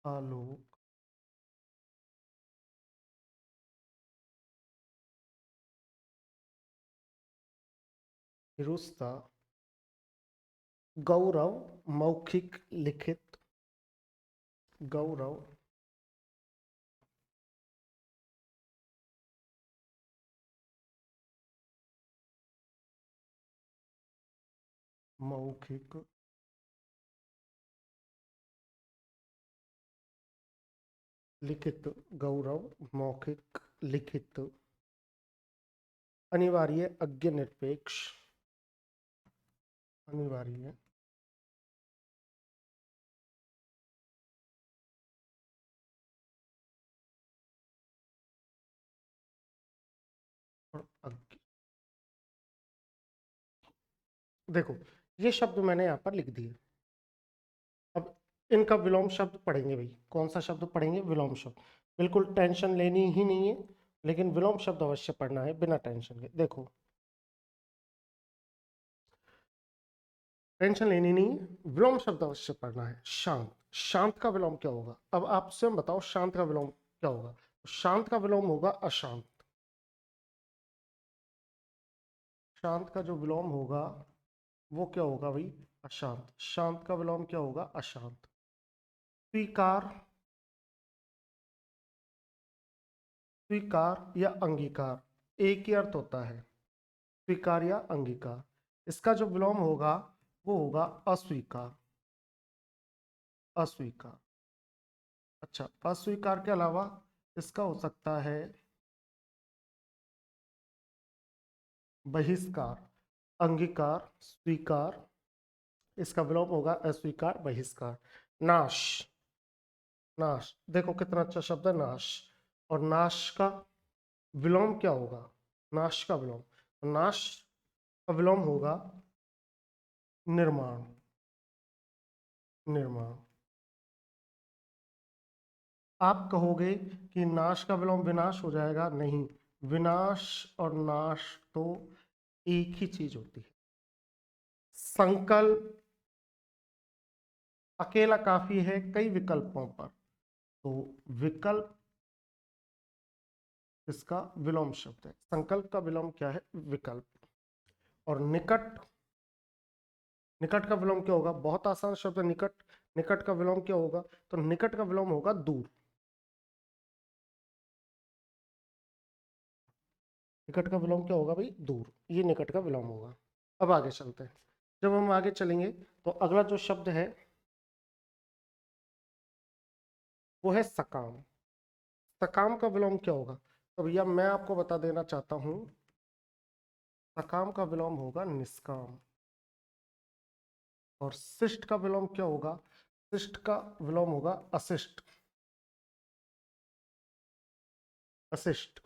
आलोक नीरुजता। गौरव मौखिक लिखित। गौरव मौखिक लिखित। गौरव मौखिक लिखित। अनिवार्य अज्ञ निरपेक्ष। अनिवार्य और अज्ञ। देखो ये शब्द मैंने यहाँ पर लिख दिए। अब इनका विलोम शब्द पढ़ेंगे भाई। कौन सा शब्द पढ़ेंगे? विलोम शब्द। बिल्कुल टेंशन लेनी ही नहीं है, लेकिन विलोम शब्द अवश्य पढ़ना है बिना टेंशन के। देखो टेंशन लेनी नहीं है, विलोम शब्द अवश्य पढ़ना है। शांत। शांत का विलोम क्या होगा? अब आप स्वयं बताओ शांत का विलोम क्या होगा? शांत का विलोम होगा अशांत। शांत का जो विलोम होगा वो क्या होगा भाई? अशांत। शांत का विलोम क्या होगा? अशांत। स्वीकार। स्वीकार या अंगीकार एक ही अर्थ होता है। स्वीकार या अंगीकार। इसका जो विलोम होगा वो होगा अस्वीकार। अस्वीकार। अच्छा, अस्वीकार के अलावा इसका हो सकता है बहिष्कार। अंगीकार, स्वीकार, इसका विलोम होगा अस्वीकार, बहिष्कार। नाश। नाश, देखो कितना अच्छा शब्द है नाश। और नाश का विलोम क्या होगा? नाश का विलोम, नाश का विलोम होगा निर्माण। निर्माण। आप कहोगे कि नाश का विलोम विनाश हो जाएगा, नहीं। विनाश और नाश तो एक ही चीज होती है। संकल्प अकेला काफी है कई विकल्पों पर, तो विकल्प इसका विलोम शब्द है। संकल्प का विलोम क्या है? विकल्प। और निकट। निकट का विलोम क्या होगा? बहुत आसान शब्द है निकट। निकट का विलोम क्या होगा? तो निकट का विलोम होगा दूर। निकट का विलोम क्या होगा भाई? दूर। ये निकट का विलोम होगा। अब आगे चलते हैं। जब हम आगे चलेंगे तो अगला जो शब्द है वो है सकाम। सकाम का विलोम क्या होगा? तो भैया मैं आपको बता देना चाहता हूं, सकाम का विलोम होगा निष्काम। और शिष्ट का विलोम क्या होगा? शिष्ट का विलोम होगा अशिष्ट। अशिष्ट।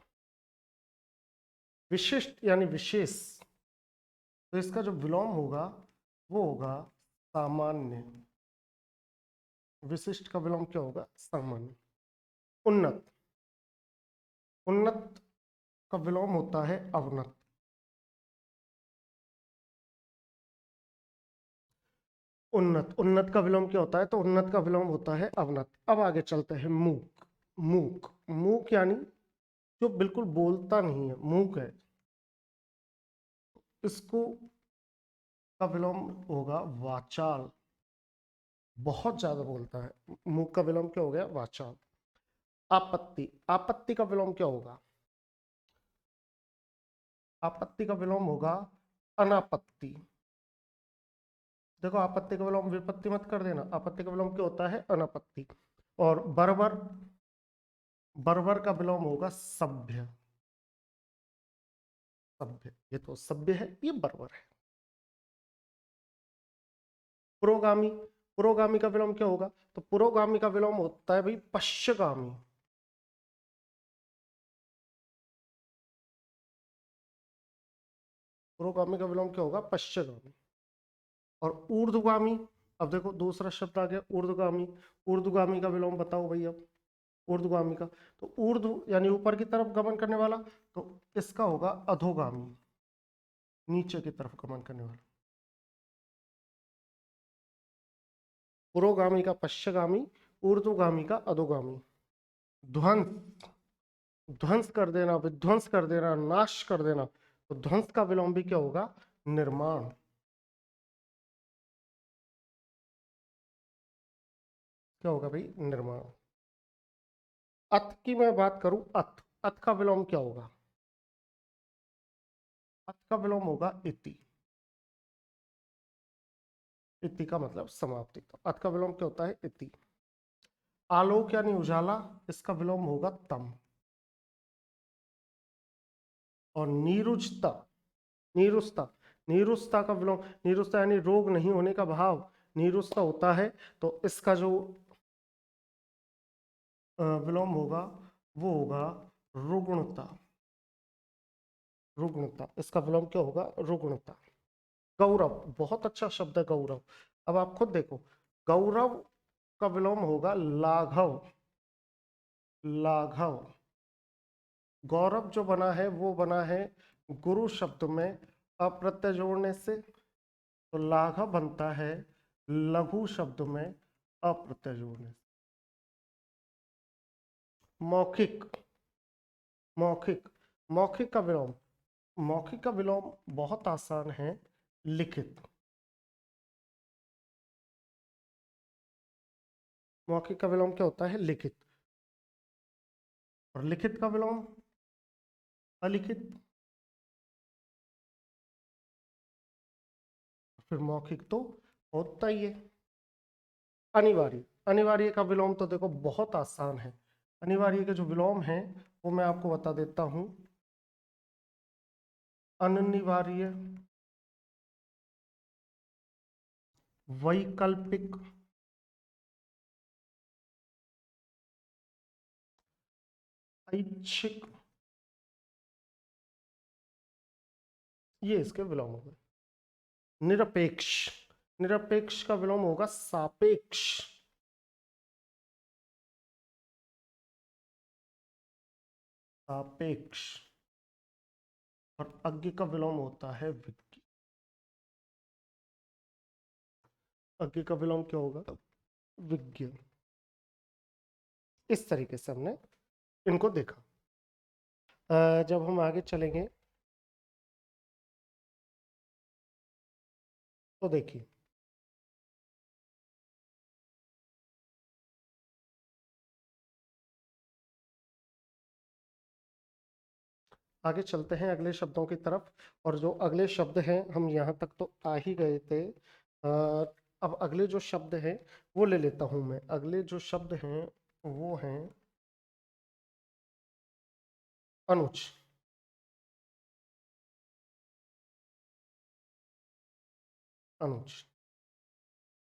विशिष्ट यानी विशेष, तो इसका जो विलोम होगा वो होगा सामान्य। विशिष्ट का विलोम क्या होगा? सामान्य। उन्नत। उन्नत का विलोम होता है अवनत। उन्नत। उन्नत का विलोम क्या होता है? तो उन्नत का विलोम होता है अवनत। अब आगे चलते हैं मूक। मूक। मूक यानी जो बिल्कुल बोलता नहीं है, मूक है, इसको का विलोम होगा वाचाल। बहुत ज्यादा बोलता है, मूक का विलोम क्या हो गया? वाचाल। आपत्ति। आपत्ति का विलोम क्या होगा? आपत्ति का विलोम होगा अनापत्ति। देखो आपत्ति का विलोम विपत्ति मत कर देना, आपत्ति का विलोम क्या होता है? अनापत्ति। और बर्बर। बर्बर का विलोम होगा सभ्य। सभ्य, ये तो सभ्य है, ये बर्बर है। पुरोगामी। पुरोगामी का विलोम क्या होगा? तो पुरोगामी का विलोम होता है भाई पश्चगामी। पुरोगामी का विलोम क्या होगा? पश्चगामी। और ऊर्ध्वगामी, अब देखो दूसरा शब्द आ गया ऊर्ध्वगामी। ऊर्ध्वगामी का विलोम बताओ भैया, ऊर्ध्वगामी का। तो ऊर्ध्व यानी ऊपर की तरफ गमन करने वाला, तो इसका होगा अधोगामी, नीचे की तरफ गमन करने वाला। पुरोगामी का पश्चगामी, ऊर्ध्वगामी का अधोगामी। ध्वंस, ध्वंस कर देना, विध्वंस कर देना, नाश कर देना, तो ध्वंस का विलोम भी क्या होगा, निर्माण। क्या होगा भाई, निर्माण। अत की मैं बात करूं, अत, अत का विलोम क्या होगा, अत का विलोम होगा इति। इति का मतलब समाप्ति, तो अत का विलोम क्या होता है, इति। आलोक यानी उजाला, इसका विलोम होगा तम। और नीरुजता, नीरुस्ता, नीरुस्ता का विलोम, नीरुस्ता यानी रोग नहीं होने का भाव, नीरुस्ता होता है, तो इसका जो विलोम होगा वो होगा रुग्णता। रुग्णता, इसका विलोम क्या होगा, रुग्णता। गौरव, बहुत अच्छा शब्द है गौरव। अब आप खुद देखो, गौरव का विलोम होगा लाघव। लाघव, गौरव जो बना है वो बना है गुरु शब्द में अप्रत्यय जोड़ने से, तो लाघव बनता है लघु शब्द में अप्रत्यय जोड़ने से। मौखिक, मौखिक, मौखिक का विलोम, मौखिक का विलोम बहुत आसान है, लिखित। मौखिक का विलोम क्या होता है, लिखित। और लिखित का विलोम अलिखित। फिर मौखिक तो होता ही है। अनिवार्य, अनिवार्य का विलोम तो देखो बहुत आसान है। अनिवार्य के जो विलोम है वो मैं आपको बता देता हूं। अनिवार्य, वैकल्पिक, ऐच्छिक, ये इसके विलोम हो गए। निरपेक्ष, निरपेक्ष का विलोम होगा सापेक्ष। सापेक्ष। और अज्ञ का विलोम होता है विज्ञ। अज्ञ का विलोम क्या होगा, विज्ञ। इस तरीके से हमने इनको देखा। जब हम आगे चलेंगे तो देखिए, आगे चलते हैं अगले शब्दों की तरफ। और जो अगले शब्द हैं, हम यहाँ तक तो आ ही गए थे। अब अगले जो शब्द हैं वो ले लेता हूं मैं। अगले जो शब्द हैं वो हैं अनुज। अनुज,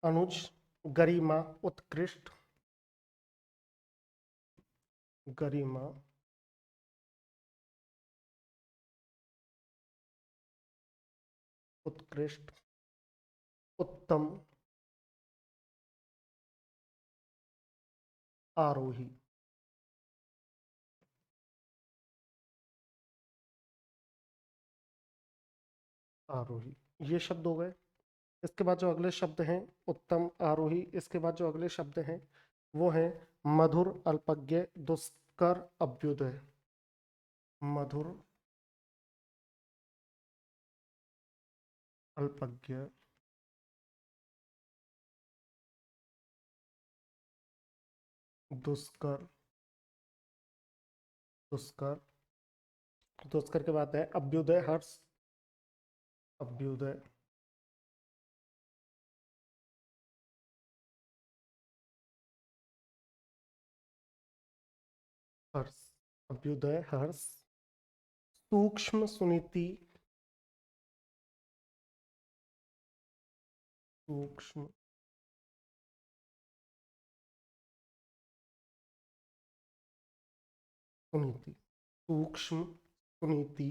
अनुज, गरिमा, उत्कृष्ट, गरिमा, उत्कृष्ट, उत्तम, आरोही। आरोही, ये शब्द हो गए। इसके बाद जो अगले शब्द हैं उत्तम, आरोही, इसके बाद जो अगले शब्द हैं वो हैं मधुर, अल्पज्ञ, दुष्कर, अभ्युदय। मधुर, अल्पज्ञ, दुष्कर, दुष्कर, दुष्कर के बाद है अभ्युदय, हर्ष, अभ्युदय, हर्ष, अभ्युदय, हर्ष। सूक्ष्म, सुनीति, सूक्ष्म, सुनीति, सूक्ष्म, सुनीति,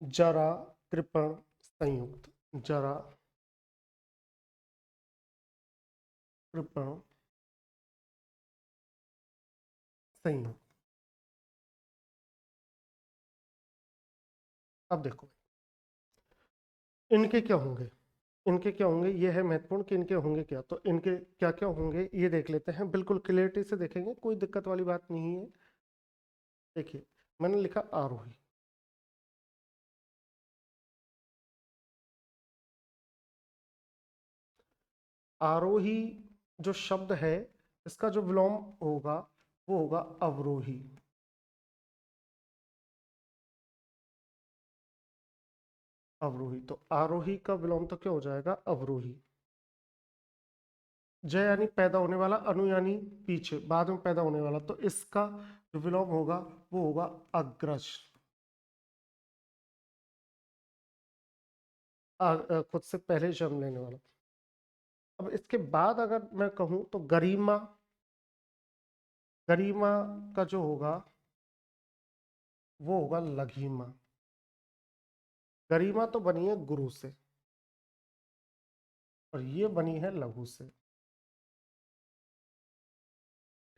जरा, कृपण, संयुक्त। जरा, कृपण, संयोग। अब देखो इनके क्या होंगे, इनके क्या होंगे, ये है महत्वपूर्ण कि इनके होंगे क्या। तो इनके क्या क्या होंगे ये देख लेते हैं, बिल्कुल क्लियरिटी से देखेंगे, कोई दिक्कत वाली बात नहीं है। देखिए मैंने लिखा आरोही, आरोही जो शब्द है इसका जो विलोम होगा वो होगा अवरोही। अवरोही, तो आरोही का विलोम तो क्या हो जाएगा, अवरोही। जय यानी पैदा होने वाला, अनु यानी पीछे बाद में पैदा होने वाला, तो इसका जो विलोम होगा वो होगा अग्रज। खुद से पहले जन्म लेने वाला। अब इसके बाद अगर मैं कहूं तो गरिमा, गरिमा का जो होगा वो होगा लघिमा। गरिमा तो बनी है गुरु से और ये बनी है लघु से।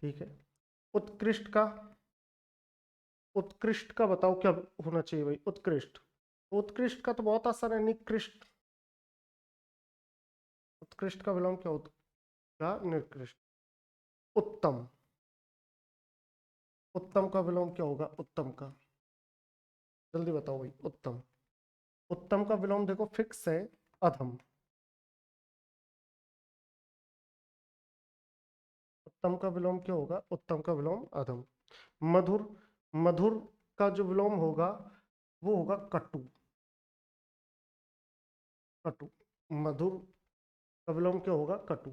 ठीक है। उत्कृष्ट का, उत्कृष्ट का बताओ क्या होना चाहिए भाई, उत्कृष्ट। उत्कृष्ट का तो बहुत आसान है, निकृष्ट। उत्कृष्ट का विलोम क्या होगा, निकृष्ट। उत्तम, उत्तम का विलोम क्या होगा, उत्तम का, जल्दी बताओ भाई, उत्तम। उत्तम का विलोम देखो फिक्स है, अधम। उत्तम का विलोम क्या होगा, उत्तम का विलोम अधम। मधुर, मधुर का जो विलोम होगा वो होगा कटु। कटु, मधुर का विलोम क्या होगा, कटु।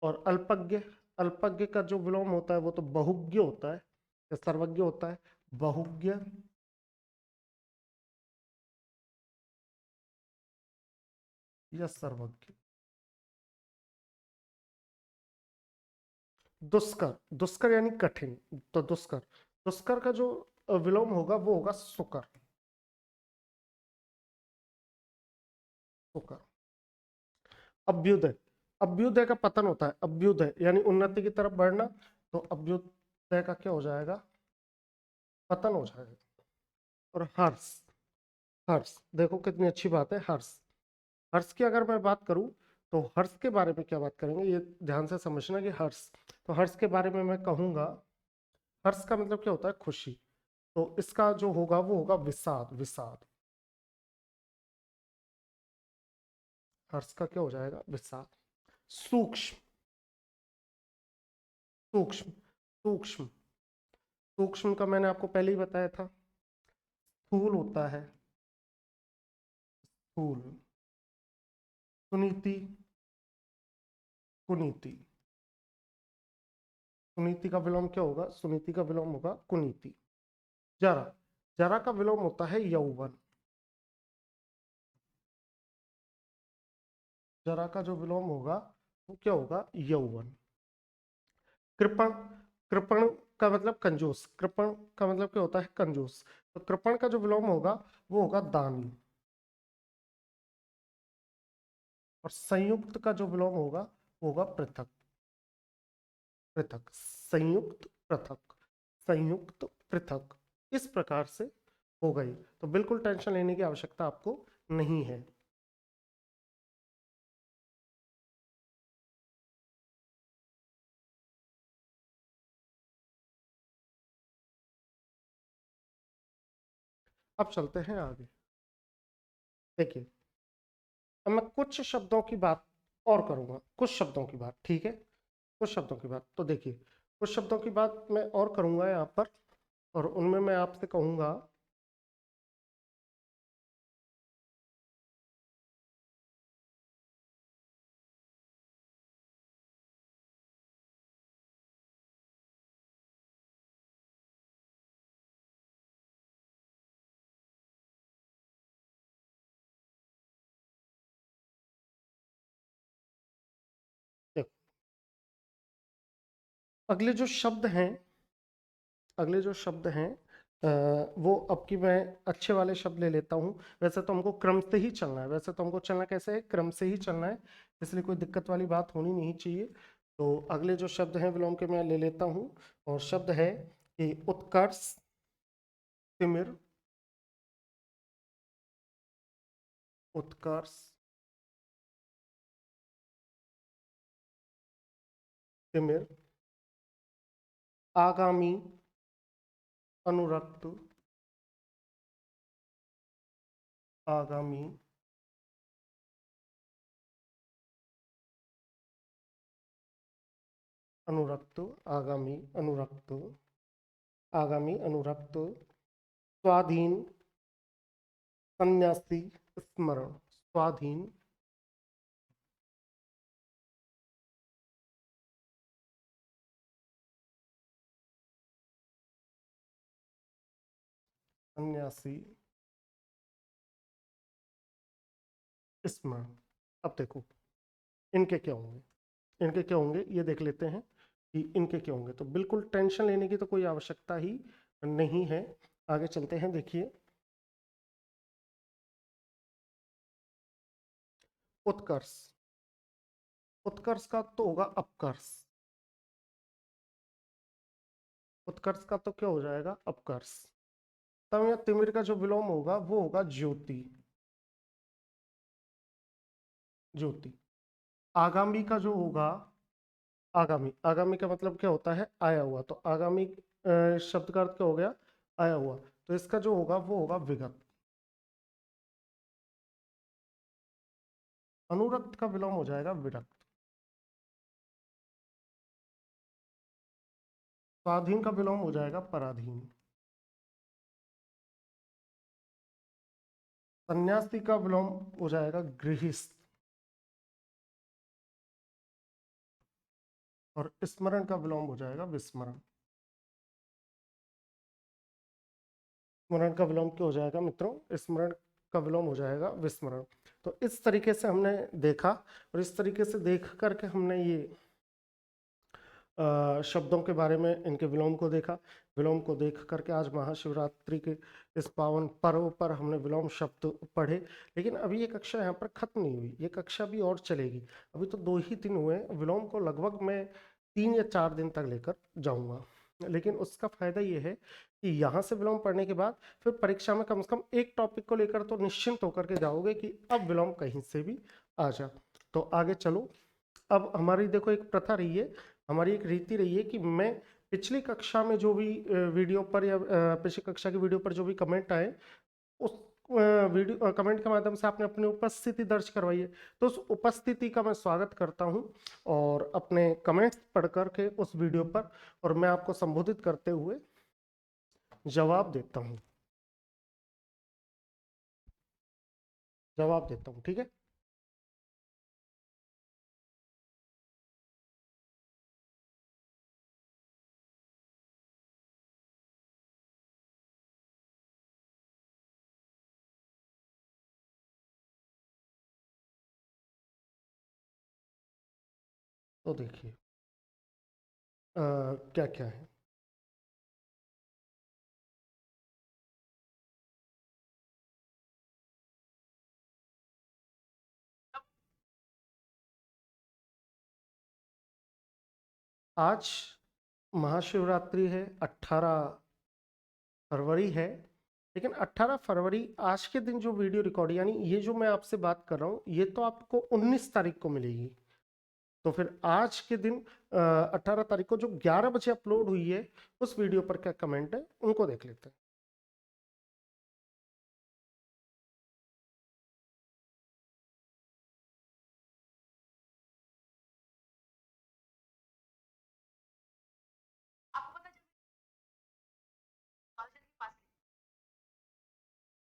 और अल्पज्ञ, अल्पज्ञ का जो विलोम होता है वो तो बहुज्ञ होता है या सर्वज्ञ होता है, बहुज्ञ या सर्वज्ञ। दुष्कर, दुष्कर यानी कठिन, तो दुष्कर, दुष्कर का जो विलोम होगा वो होगा सुकर। सुकर। अभ्युदय, अभ्युदय का पतन होता है, अभ्युदय यानी उन्नति की तरफ बढ़ना, तो अभ्युदय का क्या हो जाएगा, पतन हो जाएगा। और हर्ष, हर्ष देखो कितनी अच्छी बात है, हर्ष। हर्ष की अगर मैं बात करूं तो हर्ष के बारे में क्या बात करेंगे, ये ध्यान से समझना कि हर्ष, तो हर्ष के बारे में मैं कहूंगा, हर्ष का मतलब क्या होता है, खुशी। तो इसका जो होगा वो होगा विषाद, विषाद। हर्ष का क्या हो जाएगा, विषाद। सूक्ष्म, सूक्ष्म, सूक्ष्म, सूक्ष्म का मैंने आपको पहले ही बताया था, स्थूल होता है, स्थूल। सुनीति, कुनीति, सुनीति का विलोम क्या होगा, सुनीति का विलोम होगा कुनीति। जरा, जरा का विलोम होता है यौवन। जरा का जो विलोम होगा वो क्या होगा, यौवन। कृपण, कृपण का मतलब कंजूस, कृपण का मतलब क्या होता है, कंजूस। तो कृपण का जो विलोम होगा वो होगा दानी। और संयुक्त का जो विलोम होगा वो होगा पृथक, पृथक, संयुक्त पृथक, संयुक्त पृथक। इस प्रकार से हो गई, तो बिल्कुल टेंशन लेने की आवश्यकता आपको नहीं है। अब चलते हैं आगे। देखिए अब मैं कुछ शब्दों की बात और करूंगा, कुछ शब्दों की बात, ठीक है, कुछ शब्दों की बात। तो देखिए कुछ शब्दों की बात मैं और करूंगा यहाँ पर, और उनमें मैं आपसे कहूंगा, देखो अगले जो शब्द हैं, अगले जो शब्द हैं वो अब की मैं अच्छे वाले शब्द ले लेता हूँ। वैसे तो हमको क्रम से ही चलना है, वैसे तो हमको चलना कैसे है, क्रम से ही चलना है, इसलिए कोई दिक्कत वाली बात होनी नहीं चाहिए। तो अगले जो शब्द हैं विलोम के मैं ले लेता हूँ, और शब्द है कि उत्कर्ष, तिमिर, उत्कर्ष, तिमिर, आगामी, अनुरक्त, आगामी, अनुरक्त, आगामी, अनुरक्त, आगामी, अनुरक्त, स्वाधीन, सन्यासी, स्मरण, स्वाधीन, सन्यासी, स्मरण। अब देखो इनके क्या होंगे, इनके क्या होंगे ये देख लेते हैं कि इनके क्या होंगे। तो बिल्कुल टेंशन लेने की तो कोई आवश्यकता ही नहीं है। आगे चलते हैं, देखिए उत्कर्ष, उत्कर्ष का तो होगा अपकर्ष, उत्कर्ष का तो क्या हो जाएगा, अपकर्ष। तब यहाँ तिमिर का जो विलोम होगा वो होगा ज्योति, ज्योति। आगामी का जो होगा, आगामी, आगामी का मतलब क्या होता है, आया हुआ। तो आगामी शब्द का अर्थ क्या हो गया, आया हुआ। तो इसका जो होगा वो होगा विगत। अनुरक्त का विलोम हो जाएगा विरक्त। स्वाधीन का विलोम हो जाएगा पराधीन। सन्यासी का विलोम हो जाएगा गृहस्थ। और स्मरण का विलोम हो जाएगा विस्मरण। स्मरण का विलोम क्या हो जाएगा मित्रों, स्मरण का विलोम हो जाएगा विस्मरण। तो इस तरीके से हमने देखा, और इस तरीके से देख करके हमने ये शब्दों के बारे में, इनके विलोम को देखा। विलोम को देख करके आज महाशिवरात्रि के इस पावन पर्व पर हमने विलोम शब्द पढ़े। लेकिन अभी ये कक्षा यहाँ पर खत्म नहीं हुई, ये कक्षा भी और चलेगी। अभी तो 2 ही दिन हुए, विलोम को लगभग मैं 3 या 4 दिन तक लेकर जाऊंगा। लेकिन उसका फायदा ये है कि यहाँ से विलोम पढ़ने के बाद फिर परीक्षा में कम से कम एक टॉपिक को लेकर तो निश्चिंत होकर के जाओगे कि अब विलोम कहीं से भी आ जा। तो आगे चलो। अब हमारी देखो एक प्रथा रही है, हमारी एक रीति रही है कि मैं पिछली कक्षा में जो भी वीडियो पर या पिछली कक्षा की वीडियो पर जो भी कमेंट आए, उस वीडियो कमेंट के माध्यम से आपने अपनी उपस्थिति दर्ज करवाई है। तो उस उपस्थिति का मैं स्वागत करता हूं, और अपने कमेंट्स पढ़ करके उस वीडियो पर, और मैं आपको संबोधित करते हुए जवाब देता हूं, जवाब देता हूं, ठीक है। तो देखिए क्या क्या है। आज महाशिवरात्रि है, 18 फरवरी है। लेकिन 18 फरवरी आज के दिन जो वीडियो रिकॉर्ड, यानी ये जो मैं आपसे बात कर रहा हूँ, ये तो आपको 19 तारीख को मिलेगी। तो फिर आज के दिन 18 तारीख को जो 11 बजे अपलोड हुई है, उस वीडियो पर क्या कमेंट है उनको देख लेते हैं।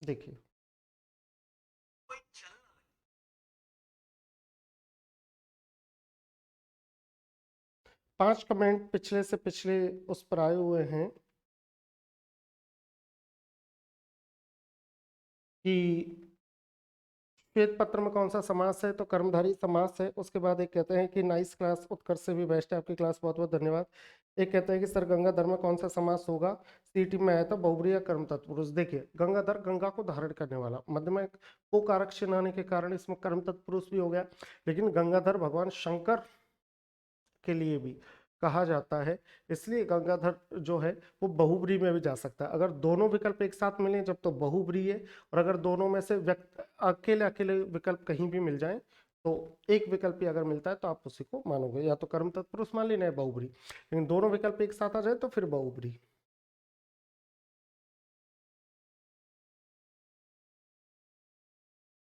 देखिए 5 कमेंट पिछले से पिछले उस पर आए हुए हैं कि श्वेत पत्र में कौन सा समास है, तो कर्मधारी समास है। उसके बाद एक कहते हैं कि नाइस क्लास, उत्कर्ष से भी बेस्ट है आपकी क्लास, बहुत बहुत धन्यवाद। एक कहते हैं कि सर गंगाधर में कौन सा समास होगा, सीटी में आया था बहुब्री या कर्म तत्पुरुष। देखिए गंगाधर गंगा को धारण करने वाला, मध्य में को कारक चिन्ह आने के कारण इसमें कर्म तत्पुरुष भी हो गया, लेकिन गंगाधर भगवान शंकर के लिए भी कहा जाता है, इसलिए गंगाधर जो है वो बहुब्री में भी जा सकता है। अगर दोनों विकल्प एक साथ मिले जब तो बहुब्री है, और अगर दोनों में से अकेले अकेले विकल्प कहीं भी मिल जाए तो एक विकल्प ही अगर मिलता है तो आप उसी को मानोगे, या तो कर्म तत्पुरुष मान लेना है बहुब्री, लेकिन दोनों विकल्प एक साथ आ जाए तो फिर बहुब्री।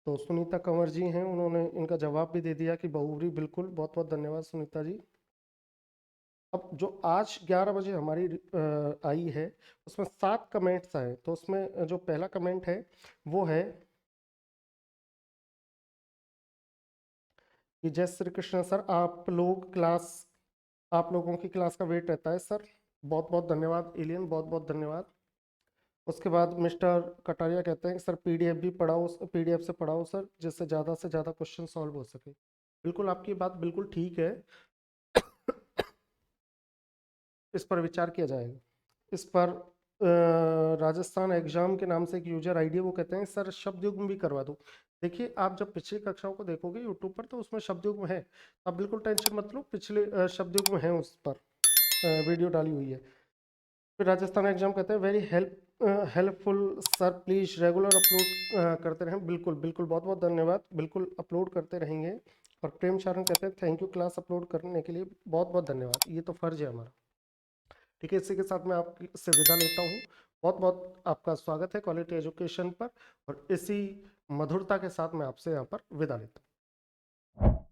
तो सुनीता कंवर जी हैं, उन्होंने इनका जवाब भी दे दिया कि बहुब्री, बिल्कुल, बहुत बहुत धन्यवाद सुनीता जी। अब जो आज 11 बजे हमारी आई है उसमें 7 कमेंट्स आए, तो उसमें जो पहला कमेंट है वो है कि जय श्री कृष्ण सर, आप लोगों की क्लास का वेट रहता है सर। बहुत बहुत धन्यवाद एलियन, बहुत बहुत धन्यवाद। उसके बाद मिस्टर कटारिया कहते हैं कि सर पीडीएफ भी पढ़ाओ, पीडीएफ से पढ़ाओ सर, जिससे ज़्यादा से ज़्यादा क्वेश्चन सॉल्व हो सके। बिल्कुल आपकी बात बिल्कुल ठीक है, इस पर विचार किया जाएगा। इस पर राजस्थान एग्जाम के नाम से एक यूजर आईडी है, वो कहते हैं सर शब्द युग्म भी करवा दो। देखिए आप जब पिछली कक्षाओं को देखोगे यूट्यूब पर तो उसमें शब्द युग्म है, आप बिल्कुल टेंशन मत लो, पिछले शब्द युग्म है उस पर वीडियो डाली हुई है। फिर राजस्थान एग्जाम कहते हैं very helpful sir, please regular upload करते रहें। बिल्कुल बिल्कुल, बहुत बहुत धन्यवाद, बिल्कुल अपलोड करते रहेंगे। और प्रेम चारण कहते हैं थैंक यू क्लास अपलोड करने के लिए, बहुत बहुत धन्यवाद, ये तो फर्ज है हमारा। ठीक है, इसी के साथ मैं आपसे विदा लेता हूँ। बहुत बहुत आपका स्वागत है क्वालिटी एजुकेशन पर, और इसी मधुरता के साथ मैं आपसे यहाँ पर विदा लेता हूँ।